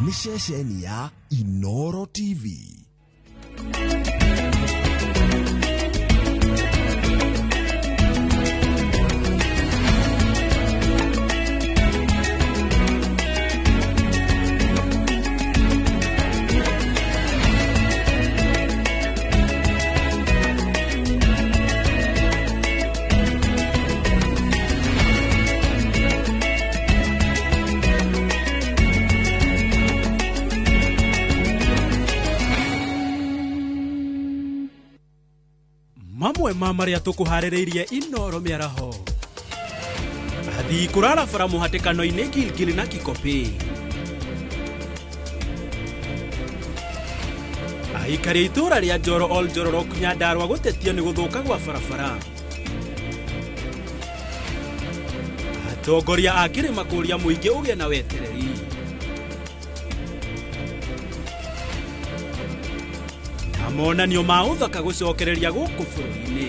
Ni ceceni ya Inoro TV. Mamwe mamaria tukuharireirie Inoro miaraho. Athi kurara bara muhatikano-ini Gilgil na Kikopi. Aikari itura ria Njoro Oljororok Nyandarua gutetio ni guthuka gwa barabara. Atongoria a kirima kuria muingi ugie na wetereri. Monanio ma uthaka gucokereria guku bururi-ini.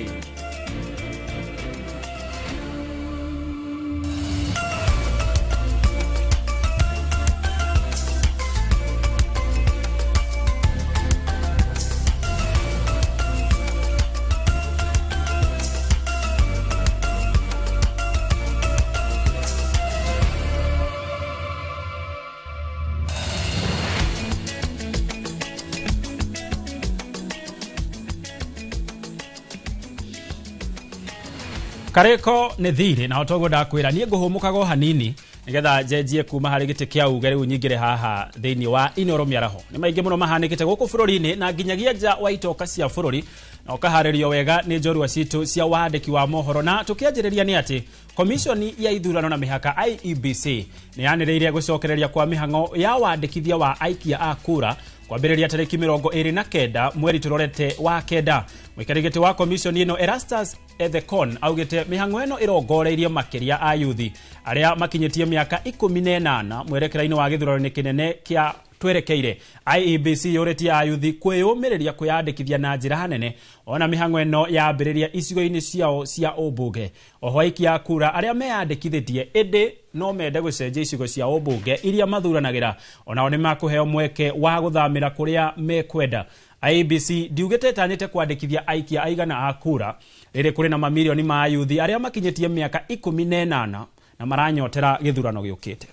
Kareko ne thiri na otogo da kwira nie nguhumukago hanini nigetha njenjie kuma hari gite kia uge riu nyingire haha thiini wa Inoro miaraho ni maingi muno mahanikite guku bururi-ini na nginyagia nja wa itoka cia bururi na ukaharirio wega ni njorua citu cia wandiki wa mohoro na tukianjiriria ni ati komisioni ya ithurano na mihaka IEBC ni yaniriire gucokereria kwa mihango ya wandikithia wa aikia a kura kwambiriria tariki 29 mweri turorete wa kenda. Mwikarigiti wa komisioni ino Erastus Ethekon augite mihango eno irongoreirie makiria a yuthi aria makinyitie miaka 18 mwerekera-ini wa githurano kinene kia twerekeire. IEBC yoretie a yuthi kwiyumiriria kwiyandikithia na njira hanene ona mihango eno yambiriria icigo-ini ciao cia ubunge. Oho aikia kura aria meyandikithitie indi no mende gucenjia icigo cia ubunge iria mathuranagira ona ni makuheo mweke wa guthamira kuria mekwenda. IEBC ndiugite tanyite kwandikithia aikia aigana a kura riri kuri na mamilioni ma yuthi aria makinyitie miaka 18 na maranyotera githurano giukite.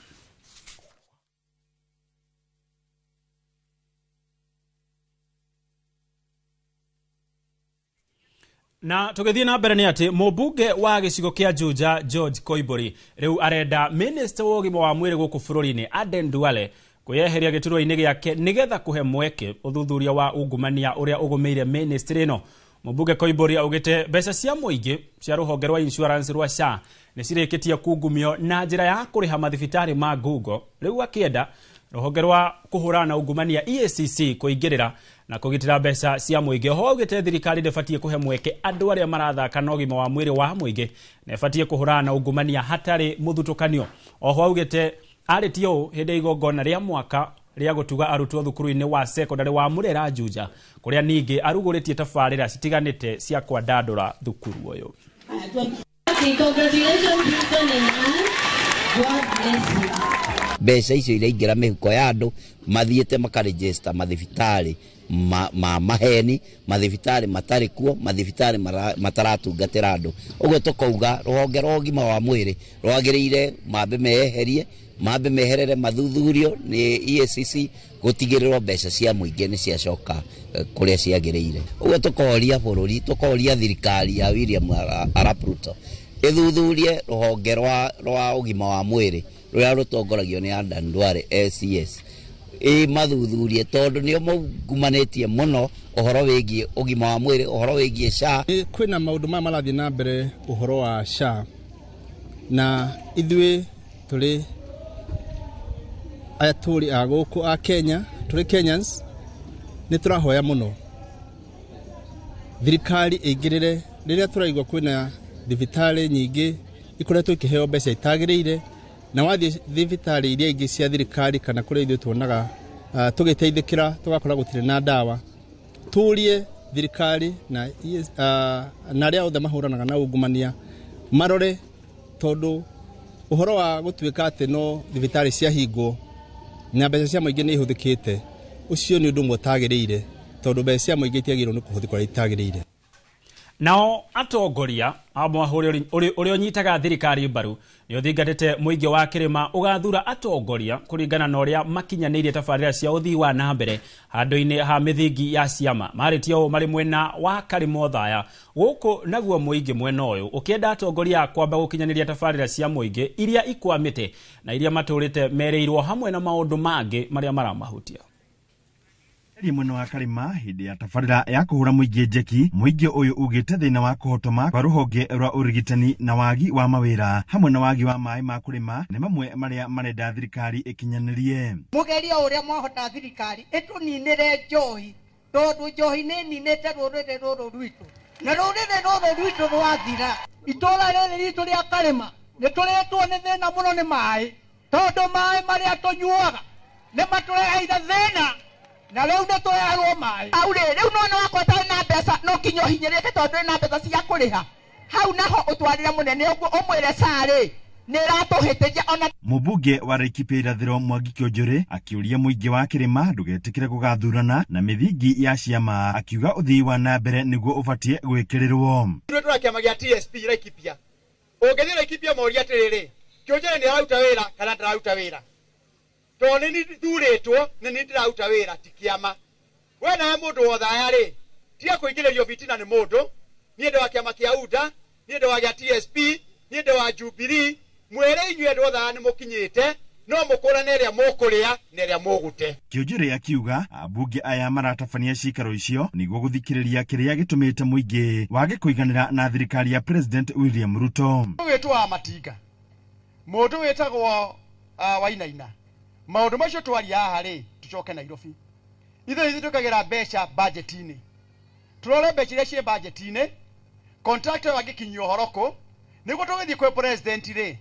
Na tugithie na mbere ni ati mubunge wa gicigo kia Juja George Koibori riu arenda minister wa ugima wa mwiri guku bururi-ini Aden Duale kuyeheria gituro-ini giake nigetha kuhe mweke uthuthuria wa ungumania uria ugumeire ministry ino. Mubunge Koibori augite mbeca cia muingi cia ruhonge rwa insurance rwa SHA ni cirikitie kungumio na njira ya kuriha mathibitari ma Google. Riu akienda ruhonge rwa kuhurana na ungumania EACC kuingirira na kugitira mbeca cia muingi. Ho augite thirikari ndefatie kuhe mweke andu aria marathaka na ugima wa mwiri wa muingi na efatie kuhurana na ungumania hatari muthutukanio. Oho augite aritio hinde igongona ria mwaka ria gutuga arutwo thukuru-ini wa secondary wa Murera Juja kuria ningi aruguritie tafarira citiganite cia kwandandura thukuru uyu. Mbeca icio iraingira mihuko ya andu mathiete makaregister mathibitari maheni mathibitari matari kuo mathibitari mataratungatira andu. Uguo tukauga ruhonge rwa ugima wa mwiri rwagiriire mambe meherie mambe meherere mathuthurio ni EACC gutigirirwo mbeca cia muingi ni ciacoka kuria ciagiriire. Uguo tukoria bururi tukoria thirikari ya William Arap Ruto ithuthurie ruhonge rwa ugima wa mwiri ruria rutongoragio ni Aden Duale LCS mathuthurie tondu nio maugumanetie muno uhoro wigie ugima wa mwiri uhoro wigie SHA. Kwina maundu ma marathie na mbere uhoro wa SHA na ithwe tuli ayaturi aguku a Kenya tuli Kenyans ni turahoya muno thirikari ingirire riria turaigwa kwina thibitari nyingi ikoretwo ikiheo mbeca itagiriire na wathie thibitari iria ingi cia thirikari kana kuria ithuĩ tuonaga tugiteithikira tugakora gutire na dawa turie thirikari na aria othe mahuranaga na ungumania marore tondu uhoro wa gutuika ati no thibitari cia hingo na mbeca cia mũingĩ nĩ ihũthĩkĩte ucio nĩ ũndũ ũmwe ũtagĩrĩire tondũ mbeca cia mũingĩ itiagĩrĩirwo nĩ kũhũthĩka ũrĩa itagĩrĩire. Nao atongoria ũrĩa ũnyitaga thirikari mbaru nĩ ũthingatĩte mũingĩ wa Kĩrĩma ũgathura atongoria kũringana na ũrĩa makinyanĩirie tabarĩra cia ũthii wa na mbere handũ-inĩ ha mĩthingi ya ciama. Marĩtio ũũ marĩ mwena wa Karĩma Othaya gũkũ naguo mũingĩ mwena ũyũ ũkĩenda atongoria kwamba gũkinyanĩria tabarĩra cia mũingĩ iria ikwamĩte na iria matũrĩte merĩirwo hamwe na maũndũ mangĩ marĩa maramahutia. Mwena wa Karĩma hindi ya tabarĩra ya kũhũra mũingĩ njeki, mũingĩ ũyũ ugĩte thĩna wa kũhotoma kwa rũhonge rwa ũrigitani na wagi wa mawĩra hamwe na wagi wa maĩ ma kũrĩma nĩ mamwe marĩa marenda thirikari ĩkinyanĩrie. Mũgeria ũrĩa mwahota thirikari ĩtũninĩre njohi tondũ njohi nĩ ninĩte rũrĩrĩ rũrũ rwitũ na rũrĩrĩ rũrũ rwitũ rwathira. Itũra rĩrĩ ritũ rĩa Karĩma nĩ tũrĩtwo nĩ thĩna mũno nĩ maĩ tondũ maĩ marĩa tũnyuaga nĩ matũreheire thĩna na leo ndo toyarwo maĩ. Au rĩu mwana wakwa atarĩ na mbeca no kinyo hinyĩrĩke tondũ na mbeca cia kũrĩha. Hau naho ũtwarĩra mũnene ũguo ũmwĩre sarĩ nĩ ratũhĩtĩria ona. Mũmbunge wa Laikipia irathĩro Mwangi Kĩonjũrĩ akĩũria mũingĩ wa Kĩrĩma ndũgetĩkĩre gũgathurana na mĩthingi ya ciama, akiuga ũthii wa na mbere nĩguo ũbatiĩ gwĩkĩrĩrwo. Tũrĩ kĩama gĩa TSP Laikipia. Ũngĩthiĩ Laikipia moria atĩrĩrĩ, Kĩonjũrĩ nĩ araruta wĩra kana ndararuta wĩra? Toni ni thurĩtwo nĩ ndĩraruta wĩra ti kĩama. We na mũndũ wothe aya-rĩ tiga kũingĩrĩrio fitina nĩ mũndũ. Niĩ ndĩ wa kĩama kĩa UDA, niĩ ndĩ wa gĩa TSP, niĩ ndĩ wa Jubilee. Mwĩre inyuĩ andũ othe aya nĩ mũkinyĩte no mũkũrane ĩrĩa mũkũrĩa na ĩrĩa mũgũte. Kĩonjũrĩ akiuga ambunge aya maratabania cikaro icio nĩguo gũthikĩrĩria kĩrĩa gĩtũmĩte mũingĩ wage kũiganĩra na thirikari ya President William Ruto. Wĩtwa Matinga mũndũ wĩtagwo Wainaina. Maũndũ macio twaria haha-rĩ tucoke Nairobi. Ithuĩ tukagĩra mbeca budget-inĩ. Turore mbeca iria ciĩ budget-inĩ. Contractor wangĩkinyia ũhoro kũ nĩguo tũgĩthiĩ kwĩ president-rĩ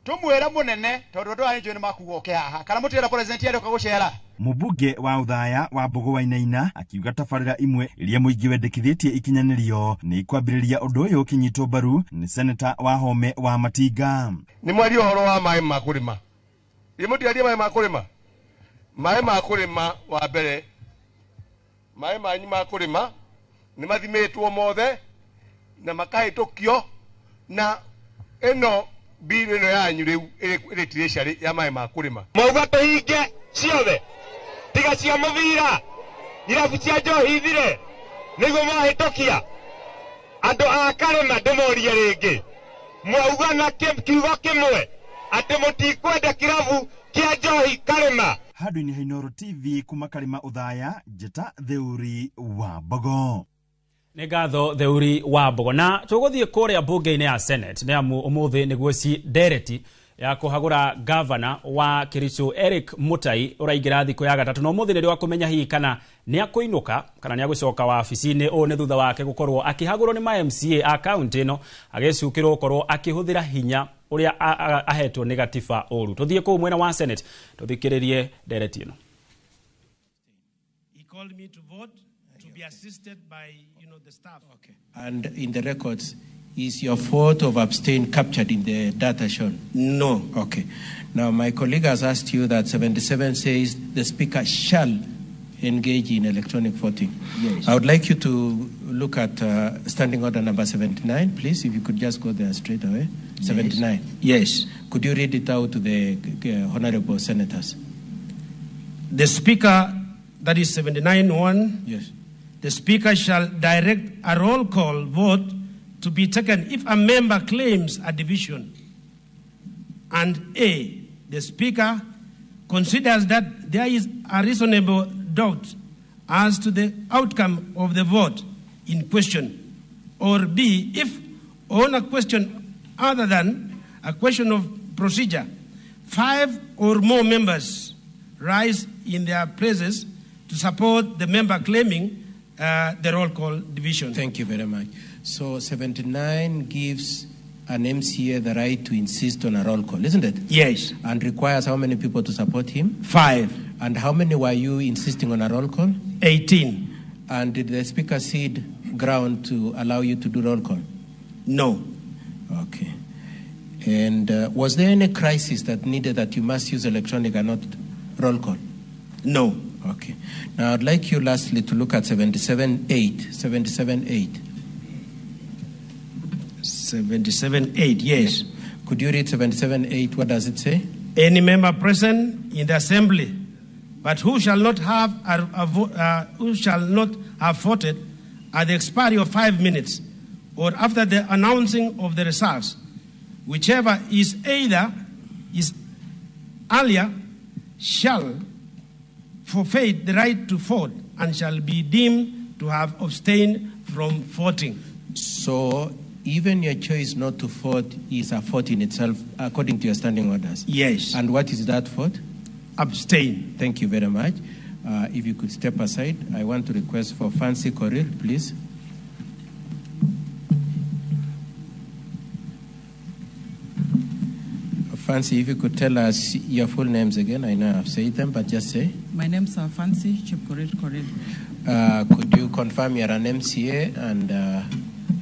tumwĩra mũnene tondũ andũ aya nĩ makuga oke haha kana mũtĩra president arĩoka gũcera. Mũmbunge wa Othaya wa Mbogo Wainaina akiuga tabarĩra imwe iria mũingĩ wendekithĩtie ikinyanĩrio nĩ kwambĩrĩria ũndũ ũyũ ũkinyitwo mbaru nĩ seneta Wahome wa Matinga. Nĩ mwari ũhoro wa maĩ ma kũrĩma. Imudiaria maĩ ma kũrĩma. Maĩ ma kũrĩma wa mbere. Maĩ manyu ma kũrĩma nĩ mathimĩtwo mothe na makahĩtũkio na ĩno bill ĩno yanyu rĩu ĩrĩ treasury ya maĩ ma kũrĩma. Mauga tũhinge ciothe tiga cia mũbira irabu cia njohi ithire nĩguo mahĩtũkia andũ a Karĩma ndĩmorie rĩngĩ. Mwauga na kiugo kĩmwe atĩ mũtikwenda kirabu kĩa njohi Karĩma. Handũ-inĩ ha Inooro TV kuma Karĩma Othaya, Njeta Theuri wa Mbogo. Nĩ ngatho Theuri wa Mbogo. Na tũgũthiĩ kũrĩa mbunge-inĩ ya Senate nĩ amu ũmũthĩ nĩguo ci ndereti ya kũhagũra gavana wa Kericho Eric Mutai ũraingĩra thikũ ya gatatũ. Na ũmũthĩ nĩrĩo akũmenya hihi kana nĩ akũinũka kana nĩ agũcoka wabici-inĩ. Ũũ nĩ thutha wake gũkorwo akĩhagũrwo nĩ ma-MCA a kaunti ĩno agĩcukĩrwo gũkorwo akĩhũthĩra hinya ũrĩa ahetwo nĩ gatiba ũru. Tũthiĩ kũu mwena wa Senate tũthikĩrĩrie ndereti ĩno. He called me to vote to be assisted by the staff. Okay. And in the records, is your photo of abstain captured in the data shown? No. Okay. Now, my colleague has asked you that 77 says the speaker shall engage in electronic voting. Yes. I would like you to look at standing order number 79, please, if you could just go there straight away. 79. Yes. Could you read it out to the honorable senators? The speaker, that is 79-1. Yes. The speaker shall direct a roll call vote to be taken if a member claims a division. And A, the speaker considers that there is a reasonable doubt as to the outcome of the vote in question. Or B, if on a question other than a question of procedure, 5 or more members rise in their places to support the member claiming the roll call division. Thank you very much. So 79 gives an MCA the right to insist on a roll call, isn't it? Yes. And requires how many people to support him? 5. And how many were you insisting on a roll call? 18. And did the speaker cede ground to allow you to do roll call? No. Okay. And was there any crisis that needed that you must use electronic and not Roll call. No. Okay. Now I'd like you lastly to look at 77.8. 77.8. 77.8, yes. Could you read 77.8? What does it say? Any member present in the assembly, but who shall not have voted at the expiry of 5 minutes or after the announcing of the results, whichever is earlier, shall forfeit the right to vote and shall be deemed to have abstained from voting. So even your choice not to vote is a vote in itself, according to your standing orders? Yes. And what is that vote? Abstain. Thank you very much. If you could step aside, I want to request for Fancy Korir, please. Fancy, if you could tell us your full names again. I know I've said them, but just say. My name's Fancy Chepkorir. Could you confirm you're an MCA and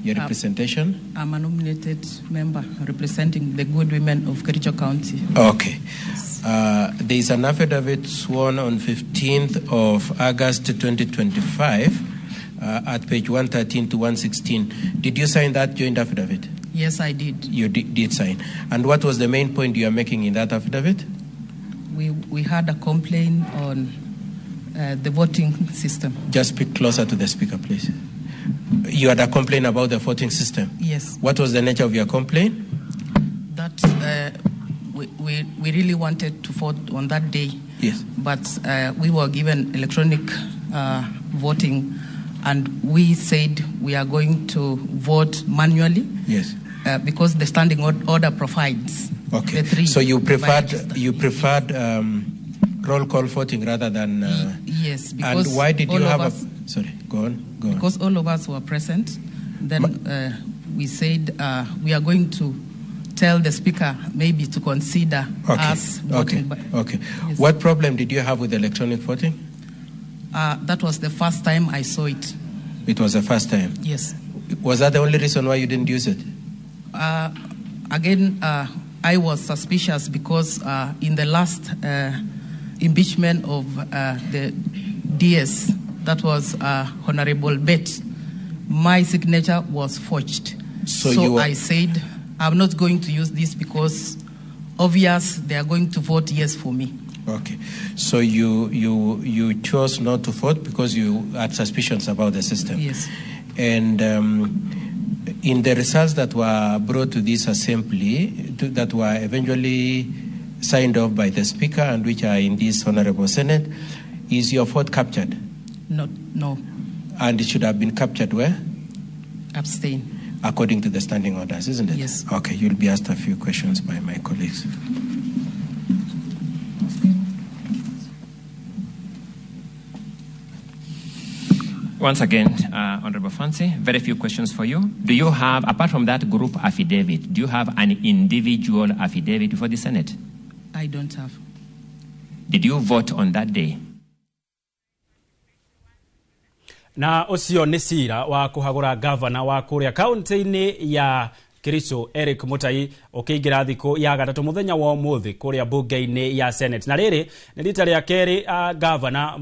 your representation? I'm a nominated member representing the good women of Kericho County. Okay. There is an affidavit sworn on 15th of August 2025 at page 113 to 116. Did you sign that joint affidavit? Yes, I did. You did sign. And what was the main point you are making in that affidavit? We had a complaint on the voting system. Just speak closer to the speaker, please. You had a complaint about the voting system? Yes. What was the nature of your complaint? That we really wanted to vote on that day. Yes. But we were given electronic voting, and we said we are going to vote manually. Yes. Because the standing order provides. Okay. The three. So you preferred roll call voting rather than. Yes. Because and why did you have a? Sorry. Go on. Because all of us were present, then we said we are going to tell the speaker maybe to consider us voting. Okay. Yes. What problem did you have with electronic voting? That was the first time I saw it. It was the first time? Yes. Was that the only reason why you didn't use it? Again, I was suspicious because in the last impeachment of the DS, that was Honorable Bet, my signature was forged. So I said, I'm not going to use this because obvious they are going to vote yes for me. Okay. So you chose not to vote because you had suspicions about the system. Yes. And in the results that were brought to this assembly, that were eventually signed off by the speaker and which are in this Honorable Senate, is your vote captured? No. And it should have been captured where? Abstain. According to the standing orders, isn't it? Yes. Okay, you'll be asked a few questions by my colleagues. Once again, Honorable Fancy, very few questions for you. Do you have, apart from that group affidavit, do you have an individual affidavit for the Senate? I don't have. Did you vote on that day? Na ucio ni cira wa kuhagura governor wa kuria county-ini ya Kericho Eric Mutai ukiingira thiku ya gatatu muthenya wa umuthi kuria bunge-ini ya Senate. Na riri ni rita ria keri governor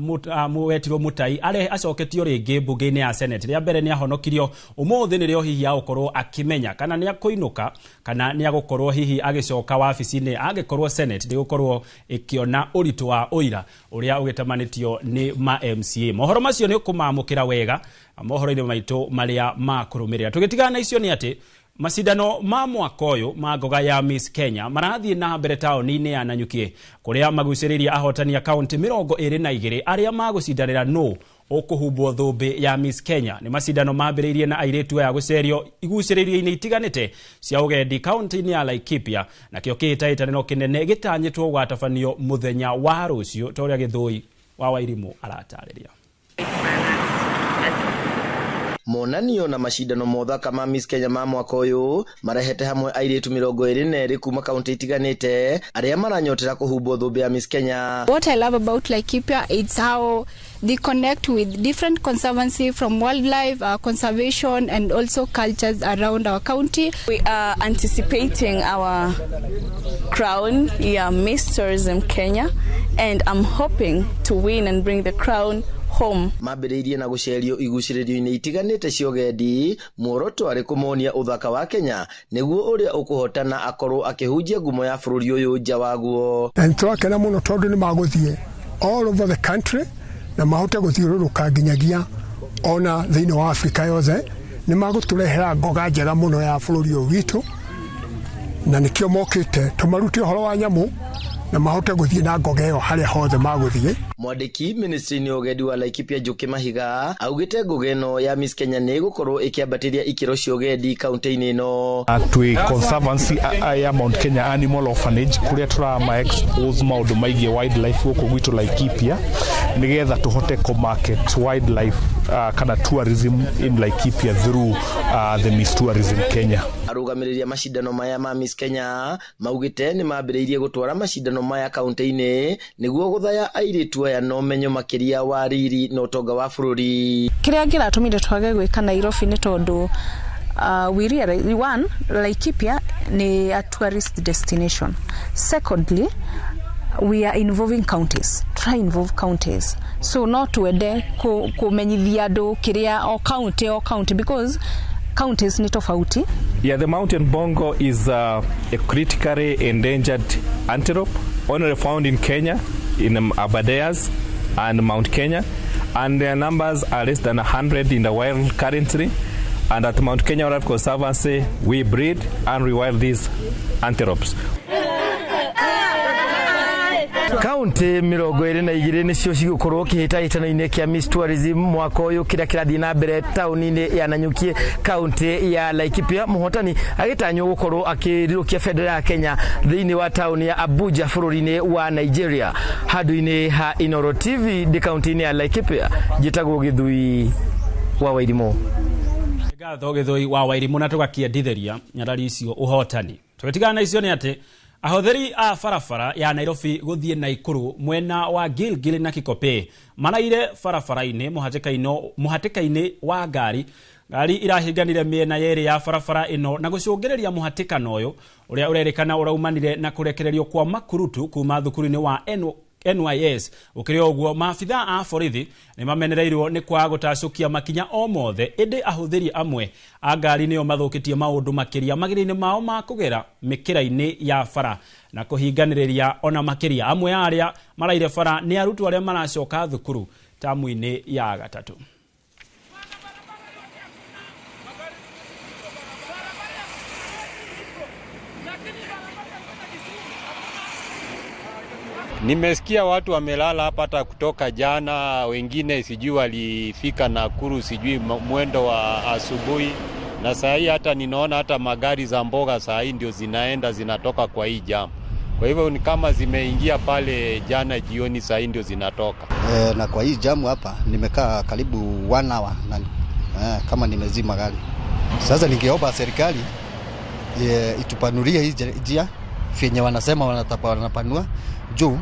Muwetirwo Mutai are acoketio ringi bunge-ini ya Senate. Ria mbere ni ahonokirio, umuthi ni rio hihi agukorwo akimenya kana ni akuinuka kana ni agukorwo hihi agicoka wabici-ini agikorwo Senate ndigukorwo ikiona uritu wa uira uria ugitamanitio ni ma MCA. Mohoro macio ni ukumamukira wega mohoro-ini maitu maria makurumirira. Tugitigana icio ni ati masidano ma mwaka uyu ma ngoga ya Miss Kenya marathie na mbere taoni-ini ya Nanyuki kuria maguciriria ahotani ya county 22 aria magucindanira no okuhumbwo thumbi ya Miss Kenya. Ni masidano mambiriirie na airetu ya gucerio iguciririo-ini itiganite cia ugendi county-ini ya Laikipia, na kio kihitahitaniro kinene gitanyitwo gwatabanio muthenya wa rucio toria Githui wa Wairimu aratariria. Monanio na mashindano mothaka ma Miss Kenya ma mwaka uyu marehete hamwe airetu 22 kuma kaunti itiganite aria maranyotera kuhumbwo thumbi ya Miss Kenya. What I love about Laikipia is how they connect with different conservancy from wildlife conservation and also cultures around our county. We are anticipating our crown, Miss Tourism Kenya, and I'm hoping to win and bring the crown home. Mambĩrĩirie na gũcerio igucĩrĩrio-inĩ itiganĩte cia ũgendi, muoroto arĩ kũmonia ũthaka wa Kenya nĩguo ũrĩa ũkũhotana akorwo akĩhunjia ngumo ya bũrũri ũyũ nja waguo. Na nĩtũrakena mũno tondũ nĩmagũthiĩ all over the country na mahote gũthiũrũrũka nginyagia ona thĩinĩ wa Afrika yothe. Nĩmagũtũrehera ngoga njega mũno ya bũrũri ũyũ witũ, na nĩkĩo mokĩte tũmarute ũhoro wa nyamũ na mahote gũthiĩ na ngoga ĩyo harĩa hothe magũthiĩ. Mwandĩki ministry-inĩ ũgendi wa Laikipia Njũkĩ Mahiga augĩte ngoga ĩno ya Miss Kenya nĩ gũkorwo ĩkĩambatĩria ikĩro cia ũgendi kaunti-inĩ ĩno. Atwi conservancy ya Mount Kenya Animal Orphanage kũrĩa tũrama expose maũndũ maigĩ wildlife gũkũ gwitũ Laikipia nĩgetha tũhote kũ-market wildlife kana tourism in Laikipia through the Miss Tourism Kenya. Arũgamĩrĩria macindano maya ma Miss Kenya maugĩte nĩ mambĩrĩirie gũtwara macindano maya kaunti-inĩ nĩguo gũthaya airĩtu aya na ũmenyo makĩria wa riri na ũtonga wa bũrũri. Kĩrĩa kĩratũmire twage gwĩka Nairobi nĩ tondũ we realize one, Laikipia ni a tourist destination. Secondly, we are involving counties. Try involve counties. So not tuende kumenyithia andũ kĩrĩa o county because counties ni tofauti. Yeah, the mountain bongo is a critically endangered antelope only found in Kenya, in Aberdares and Mount Kenya, and their numbers are less than 100 in the wild currently. And at Mount Kenya Wildlife Conservancy, we breed and rewild these antelopes. County 22 nĩcio cigũkorwo kĩhĩtahĩtano-inĩ kĩa Miss Tourism mwaka ũyũ kĩrĩa kĩrathiĩ na mbere taũni-inĩ ya Nanyuki county ya Laikipia. Mũhotani agĩtanywo gũkorwo akĩrirũkia bendera ya Kenya thĩinĩ wa taũni ya Abuja bũrũri-inĩ wa Nigeria. Handũ-inĩ ha Inoro TV ndi kaunti-inĩ ya Laikipia, njĩtagwo Gĩthui wa Wairimũ. Ngatho Gĩthui wa Wairimũ na tũgakĩendithĩria nyarari icio ũhotani. Tũgĩtigana na icio nĩ atĩ ahotheri a barabara ya Nairobi gũthiĩ Naikuru mwena wa Gilgil na Kikope maraire barabara-inĩ mũhatĩka-inĩ wa ngari irahinganire mĩena yerĩ ya barabara ĩno na gũcũngĩrĩria mũhatĩkano ũyũ ũrĩa ũrerĩkana ũraumanire na kũrekererio kwa makurutu kuma thukuru-inĩ wa NYS. Ukĩrĩ ũguo maabitha a borithi nĩ mamenereirwo nĩ kwa gũtacũkia makinya o mothe, ĩndĩ ahũthĩri amwe a ngari nĩo mathũkĩtie maũndũ makĩria magĩrĩ-inĩ mao ma kũgera mĩkĩra-inĩ ya bara na kũhinganĩrĩria ona makĩria. Amwe arĩa maraire bara nĩ arutwo arĩa maracoka thukuru tamu-inĩ ya gatatũ. Nimesikia watu wamelala hapa hata kutoka jana, wengine sijui walifika Nakuru sijui mwendo wa asubuhi, na saa hii hata ninaona hata magari za mboga saa hii ndio zinatoka kwa hii jam. Kwa hivyo ni kama zimeingia pale jana jioni, saa hii ndio zinatoka. Na kwa hii jam hapa nimekaa karibu 1 hour na kama nimezima gari. Sasa ningeomba serikali itupanulie hii njia fenye wanasema wanapanua juu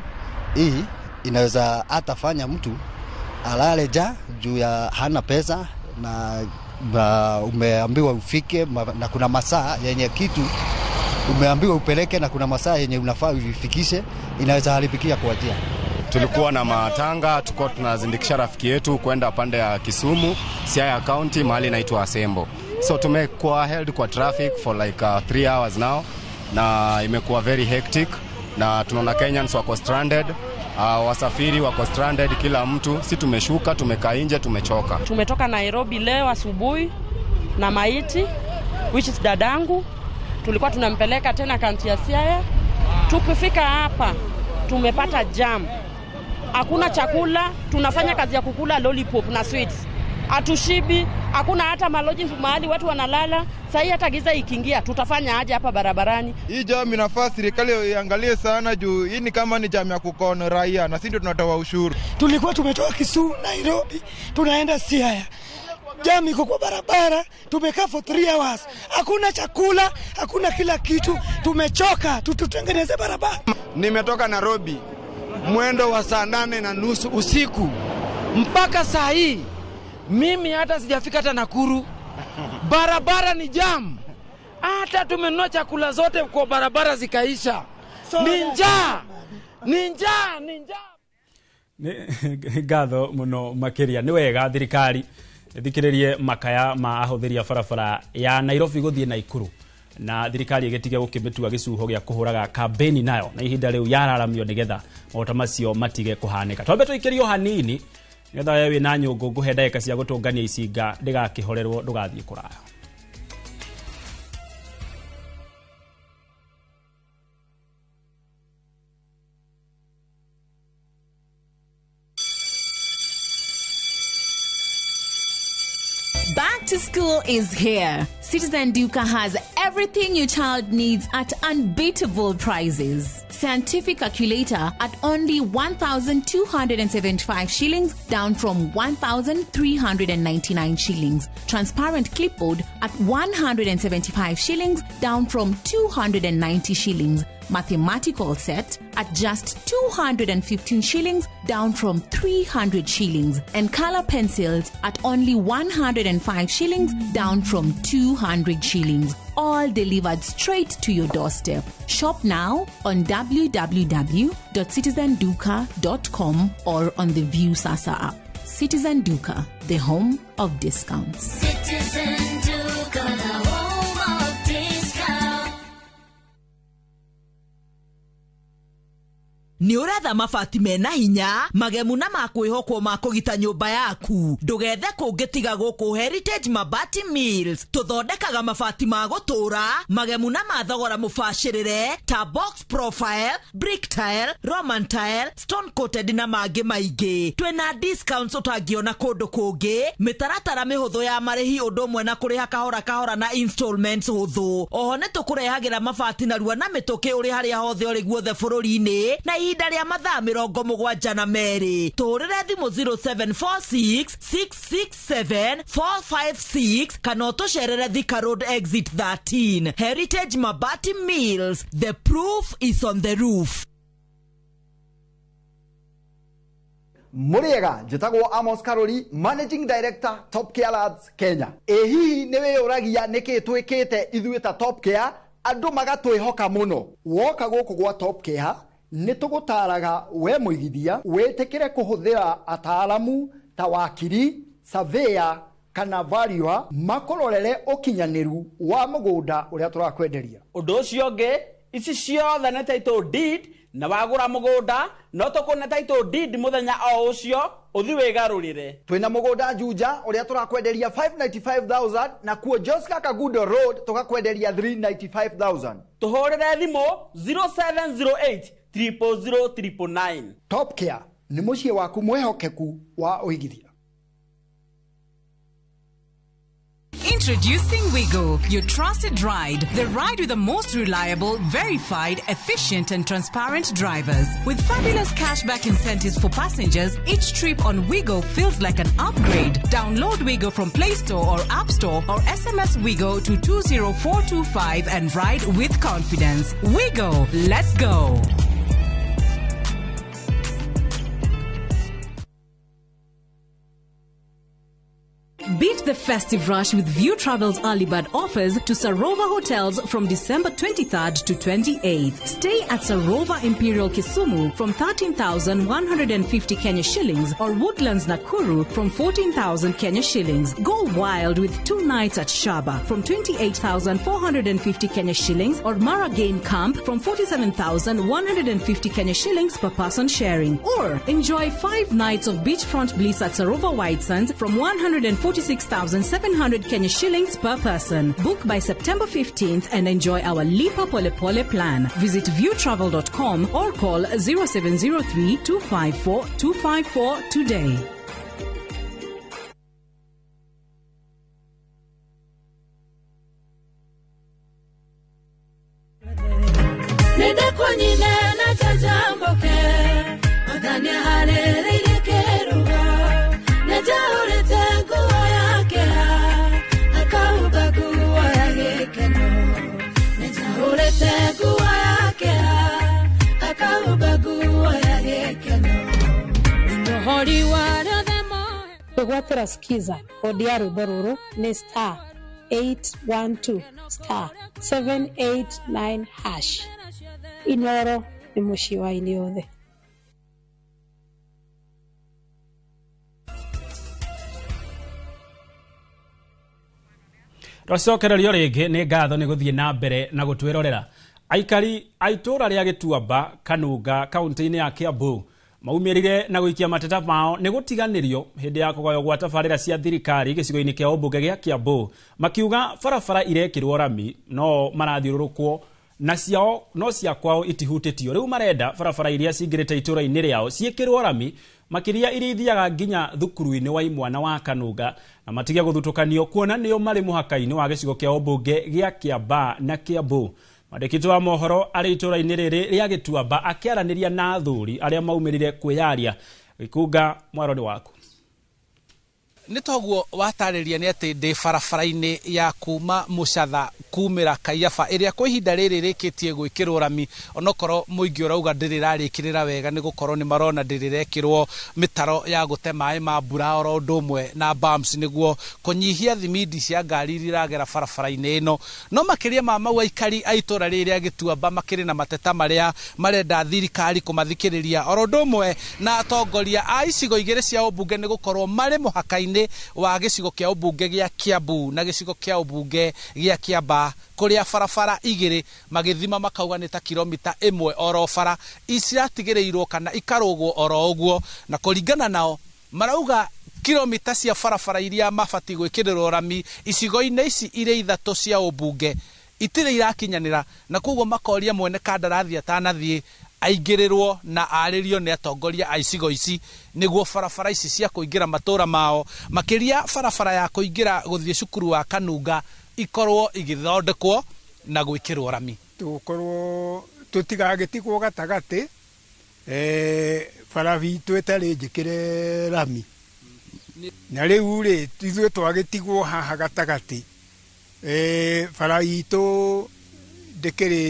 hii inaweza atafanya mtu alale juu ya hana pesa na umeambiwa ufike na kuna masaa yenye kitu umeambiwa upeleke na kuna masaa yenye unafaa ufikishe, inaweza haribikia kwa njia. Tulikuwa na matanga, tulikuwa tunazindikisha rafiki yetu kwenda pande ya Kisumu, Siaya County, mahali inaitwa Asembo. So tumekuwa held kwa traffic for like 3 hours now na imekuwa very hectic na tunaona Kenyans wako stranded, wasafiri wako stranded, kila mtu. Si tumeshuka, tumekaa nje, tumechoka. Tumetoka Nairobi leo asubuhi na maiti which is dadangu, tulikuwa tunampeleka tena kaunti ya Siaya. Tukifika hapa tumepata jam, hakuna chakula, tunafanya kazi ya kukula lollipop na sweets, atushibi, hakuna hata maloji mahali watu wanalala. Sasa hata giza ikiingia tutafanya aje hapa barabarani? Hii jam inafaa serikali iangalie sana juu hii ni kama ni jam ya kukona raia na sisi ndio tunatoa ushuru. Tulikuwa tumetoka Kisumu Nairobi tunaenda Siaya, jam iko kwa barabara, tumekaa for 3 hours, hakuna chakula, hakuna kila kitu, tumechoka, tutengeneze barabara. Nimetoka Nairobi mwendo wa saa 8:30 usiku mpaka saa hii mimi hata sijafika hata Nakuru. Barabara ni jam, hata tumenunua chakula zote kwa barabara zikaisha. Ni njaa, ninja gatho muno makiria ni wega thirikari thikiririe makaya ma ahuthiria barabara ya Nairobi guthie Naikuru na thirikari igetige gukimetua gicuho gia kuhuraga kampeni nayo na ihinda riu yararamio nigetha maota macio matige kuhanika twambe twikirio hanini nigetha wewe na nyungu nguhe ndagika cia gutungania icinga ndigakihorerwo ndugathie kuraya. Back to school is here. Citizen Duka has everything your child needs at unbeatable prices. Scientific calculator at only 1,275 shillings, down from 1,399 shillings. Transparent clipboard at 175 shillings, down from 290 shillings. Mathematical set at just 215 shillings, down from 300 shillings. And color pencils at only 105 shillings, down from 200 shillings. All delivered straight to your doorstep. Shop now on www.citizenduka.com or on the View Sasa app. Citizen Duka, the home of discounts. Citizen Duka, the home of discounts. Ni uratha mabati mena hinya magemu na makwihokwo makugita nyumba yaku ndugethe kungitiga guku Heritage Mabati Mills tuthondekaga mabati ma gutura magemu na mathogora mubashirire ta box profile, brick tile, roman tile, stone coated na mangi maingi. Twina discounts utangiona kundu kungi, mitaratara mihuthu ya marihi undu umwe na kuriha kahora na installments huthu. Oho nitukurehagira mabati na rua na mituki uri haria hothe uri guothe bururi-ini na ihinda ria mathaa 72 na meri. Tuhurire thimu 0746 667 456 kana utucerere Thika Road exit 13. Heritage Mabati Mills, the proof is on the roof. Muriega njitagwo Amos Karoli, Managing Director Top Care Lads Kenya. Ehihi niwe uragia niki twikite ithuita Top Care andu magatwihoka muno. Woka guku gwa Top Care nitugutaraga we muigithia wetekere kuhuthira ataalamu ta wakiri, surveyor kana valuer makororere ukinyaniru wa mugunda uria turakwenderia. Undu ucio ngi ici ciothe na title deed na wagura mugunda no tukuna title deed muthenya o ucio uthi wigarurire. Twina mugunda Juja uria turakwenderia 595,000 na kuo Joska Kagudo Road tukakwenderia 395,000. Tuhurire thimu 0708 0000999. Top Care ni mucie waku mwehokeku wa uigithia. Introducing Wigo, your trusted ride. The ride with the most reliable, verified, efficient and transparent drivers. With fabulous cashback incentives for passengers, each trip on Wigo feels like an upgrade. Download Wigo from Play Store or App Store or SMS Wigo to 20425 and ride with confidence. Wigo, let's go. Beat the festive rush with View Travel's early bird offers to Sarova hotels from December 23rd to 28th. Stay at Sarova Imperial Kisumu from 13,150 Kenya shillings or Woodlands Nakuru from 14,000 Kenya shillings. Go wild with 2 nights at Shaba from 28,450 Kenya shillings or Maragain Camp from 47,150 Kenya shillings per person sharing. Or enjoy 5 nights of beachfront bliss at Sarova White Sands from 146,700 Kenya shillings per person. Book by September 15th and enjoy our Lipa Pole Pole plan. Visit viewtravel.com or call 0703 254 254 today. Kwegwatira skiza odia rwimbo ni star 812 star 789 hash. Inoro nĩ mũciĩ wa ile othe. Twacokererio rĩngĩ nĩ ngatho nĩ gũthiĩ na mbere na gũtwĩrorera. Aikari a itũra rĩa Gĩtuamba, Kanunga, kaunti-inĩ ya Kiambu maumĩrire na gũikia mateta mao nĩ gũtiganĩrio hĩndĩ ya kũgaywo gwa tabarĩra cia thirikari gĩcigo-inĩ kĩa ũmbunge gĩa Kiambu, makiuga barabara irekĩrwo rami no marathiũrũrũkwo na ciao no cia kwao itihutĩtio. Rĩu marenda barabara iria cingĩrĩte itũra-inĩ rĩao ciĩkĩrwo rami, makĩria iria ithiaga nginya thukuru-inĩ wa imwana wa Kanunga, na matige gũthutũkanio kuona nĩo marĩ mũhaka-inĩ wa gĩcigo kĩa ũmbunge gĩa Kiamba na Kiambu. Mwandĩkĩtwo wa mohoro arĩ itũra-inĩ rĩrĩ rĩa Gĩtuamba akĩaranĩria na athuri arĩa maumĩrire kwĩyaria. Gĩkunga, mwaro nĩ waku. Nitoguo watarĩria nĩ atĩ ndĩ barabara-inĩ ya kuma Mũcatha kumĩra Kaiaba ĩrĩa kwa ihinda rĩrĩ rĩkĩtie gwĩkĩrwo rami, onokorwo mũingĩ ũrauga ndĩrĩrarĩkĩrĩra wega nĩ gũkorwo nĩ marona ndĩrĩrekĩrwo mĩtaro ya gũte maĩ ma mbura oro ũndũ ũmwe na bumps nĩguo kũnyihia thimindi cia ngari iria iragera barabara-inĩ ĩno. No makĩria ma mau aikari a itũra rĩrĩ rĩa Gĩtuamba makĩrĩ na mateta marĩa marenda thirikari kũmathikĩrĩria oro ũndũ ũmwe na atongoria a icigo igĩrĩ cia ũmbunge nĩ gũkorwo marĩ mũhaka-inĩ wa gĩcigo kĩa ũmbunge gĩa Kiambu na gĩcigo kĩa ũmbunge gĩa Kiamba, kũrĩa barabara igĩrĩ magĩthima makauga nĩ ta kilomita 1 oro bara iciratigĩrĩirwo kana ikarũgwo oro ũguo, na kũringana nao marauga kilomita cia barabara iria mabati gwĩkĩrĩrwo rami icigo-inĩ ici irĩ ithatũ cia ũmbunge itirĩ irakinyanĩra, na koguo makoria mwene kandarathi atanathiĩ aingĩrĩrwo na arĩrio nĩ atongoria a icigo ici nĩguo barabara ici cia kũingĩra matũra mao, makĩria barabara ya kũingĩra gũthiĩ cukuru wa Kanunga ikorwo igĩthondekwo na gwĩkĩrwo rami. Tũkorwo tũtigagĩtigwo gatagatĩ bara vitũ ĩtarĩ njĩkĩre rami, na rĩu rĩ ithuĩ twagĩtigwo haha gatagatĩ bara itũ ndĩkĩrĩ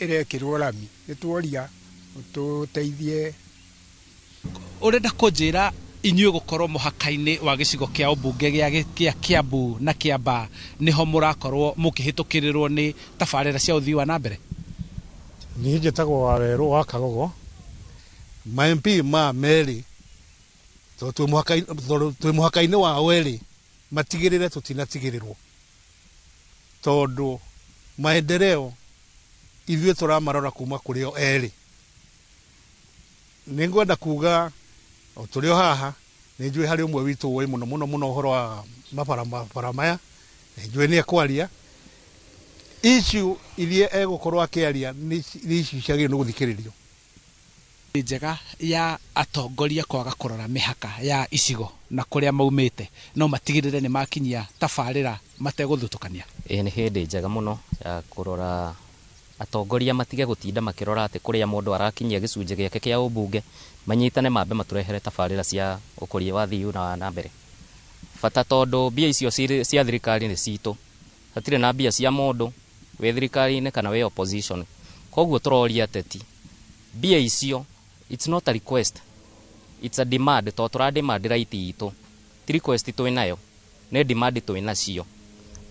ĩrekĩrwo rami, nĩtuoria tuteithie. Ũrenda kũnjĩra inyuĩ gũkorwo mũhaka-inĩ wa gĩcigo kĩa ũmbunge gĩa Kiambu na Kiamba nĩho mũrakorwo mũkĩhĩtũkĩrĩrwo nĩ tabarĩra cia ũthii wa nambere? Niĩ njĩtagwo Wawerũ wa Kagogo. MP ma merĩ twĩ mũhaka-inĩ wa werĩ matigĩrĩre tũtinatigĩrĩrwo, tondũ maendeleo ithuĩ tũramarora kuma kũrĩ o erĩ. Nĩ ngwenda kuga o tũrĩ o haha nĩ njũĩ harĩ ũmwe witũ ũĩ mũno mũno mũno ũhoro wa mabara maya, nĩ njũĩ nĩ ekwaria issue iria egũkorwo akĩaria nĩ issue ciagĩrĩirwo nĩ gũthikĩrĩrio. Njega ya atongoria kwaga kũrora mĩhaka ya icigo na kũrĩa maumĩte no matigĩrĩre nĩ makinyia tabarĩra mategũthutũkania. Nĩ hĩndĩ njega mũno ya kũrora atongoria matige gũtinda makĩrora atĩ kũrĩa mũndũ arakinyia gĩcunjĩ gĩake kĩa ũmbunge, manyitane mambe matũrehere tabarĩra cia ũkũria wa thii na mbere. Bata tondũ mbia icio cia thirikari nĩ citũ, hatirĩ na mbia cia mũndũ wĩ thirikari-inĩ kana wĩ opposition. Koguo tũroria ateti mbia icio, it's not a request, it's a demand. Tondũ tũra demand right itũ, ti request twĩnayo, nĩ demand twĩnacio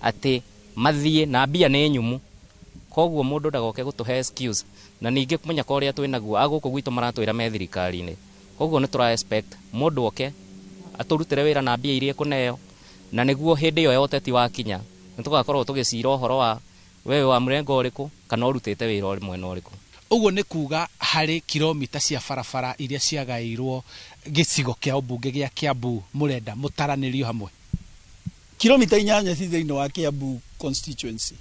atĩ mathiĩ na mbia nĩ nyumu. Koguo mũndũ ndagoke gũtũhe excuse, na ningĩ kũmenya kũrĩa twĩnaguo agũkũ gwitũ maratwĩra me thirikari-inĩ. Koguo nĩ tũra expect mũndũ oke atũrutĩre wĩra na mbia iria kũneo, na nĩguo hĩndĩ ĩyo ya ũteti wakinya nĩ tũgakorwo tũgĩcira ũhoro wa wewe wa mũrengo ũrĩkũ kana ũrutĩte wĩra mwena ũrĩkũ. Ũguo nĩ kuga harĩ kilomita cia barabara iria ciagaĩirwo gĩcigo kĩa ũmbunge gĩa Kiambu mũrenda mũtaranĩrio hamwe. Kilomita 8 ci thĩinĩ wa Kiambu constituency.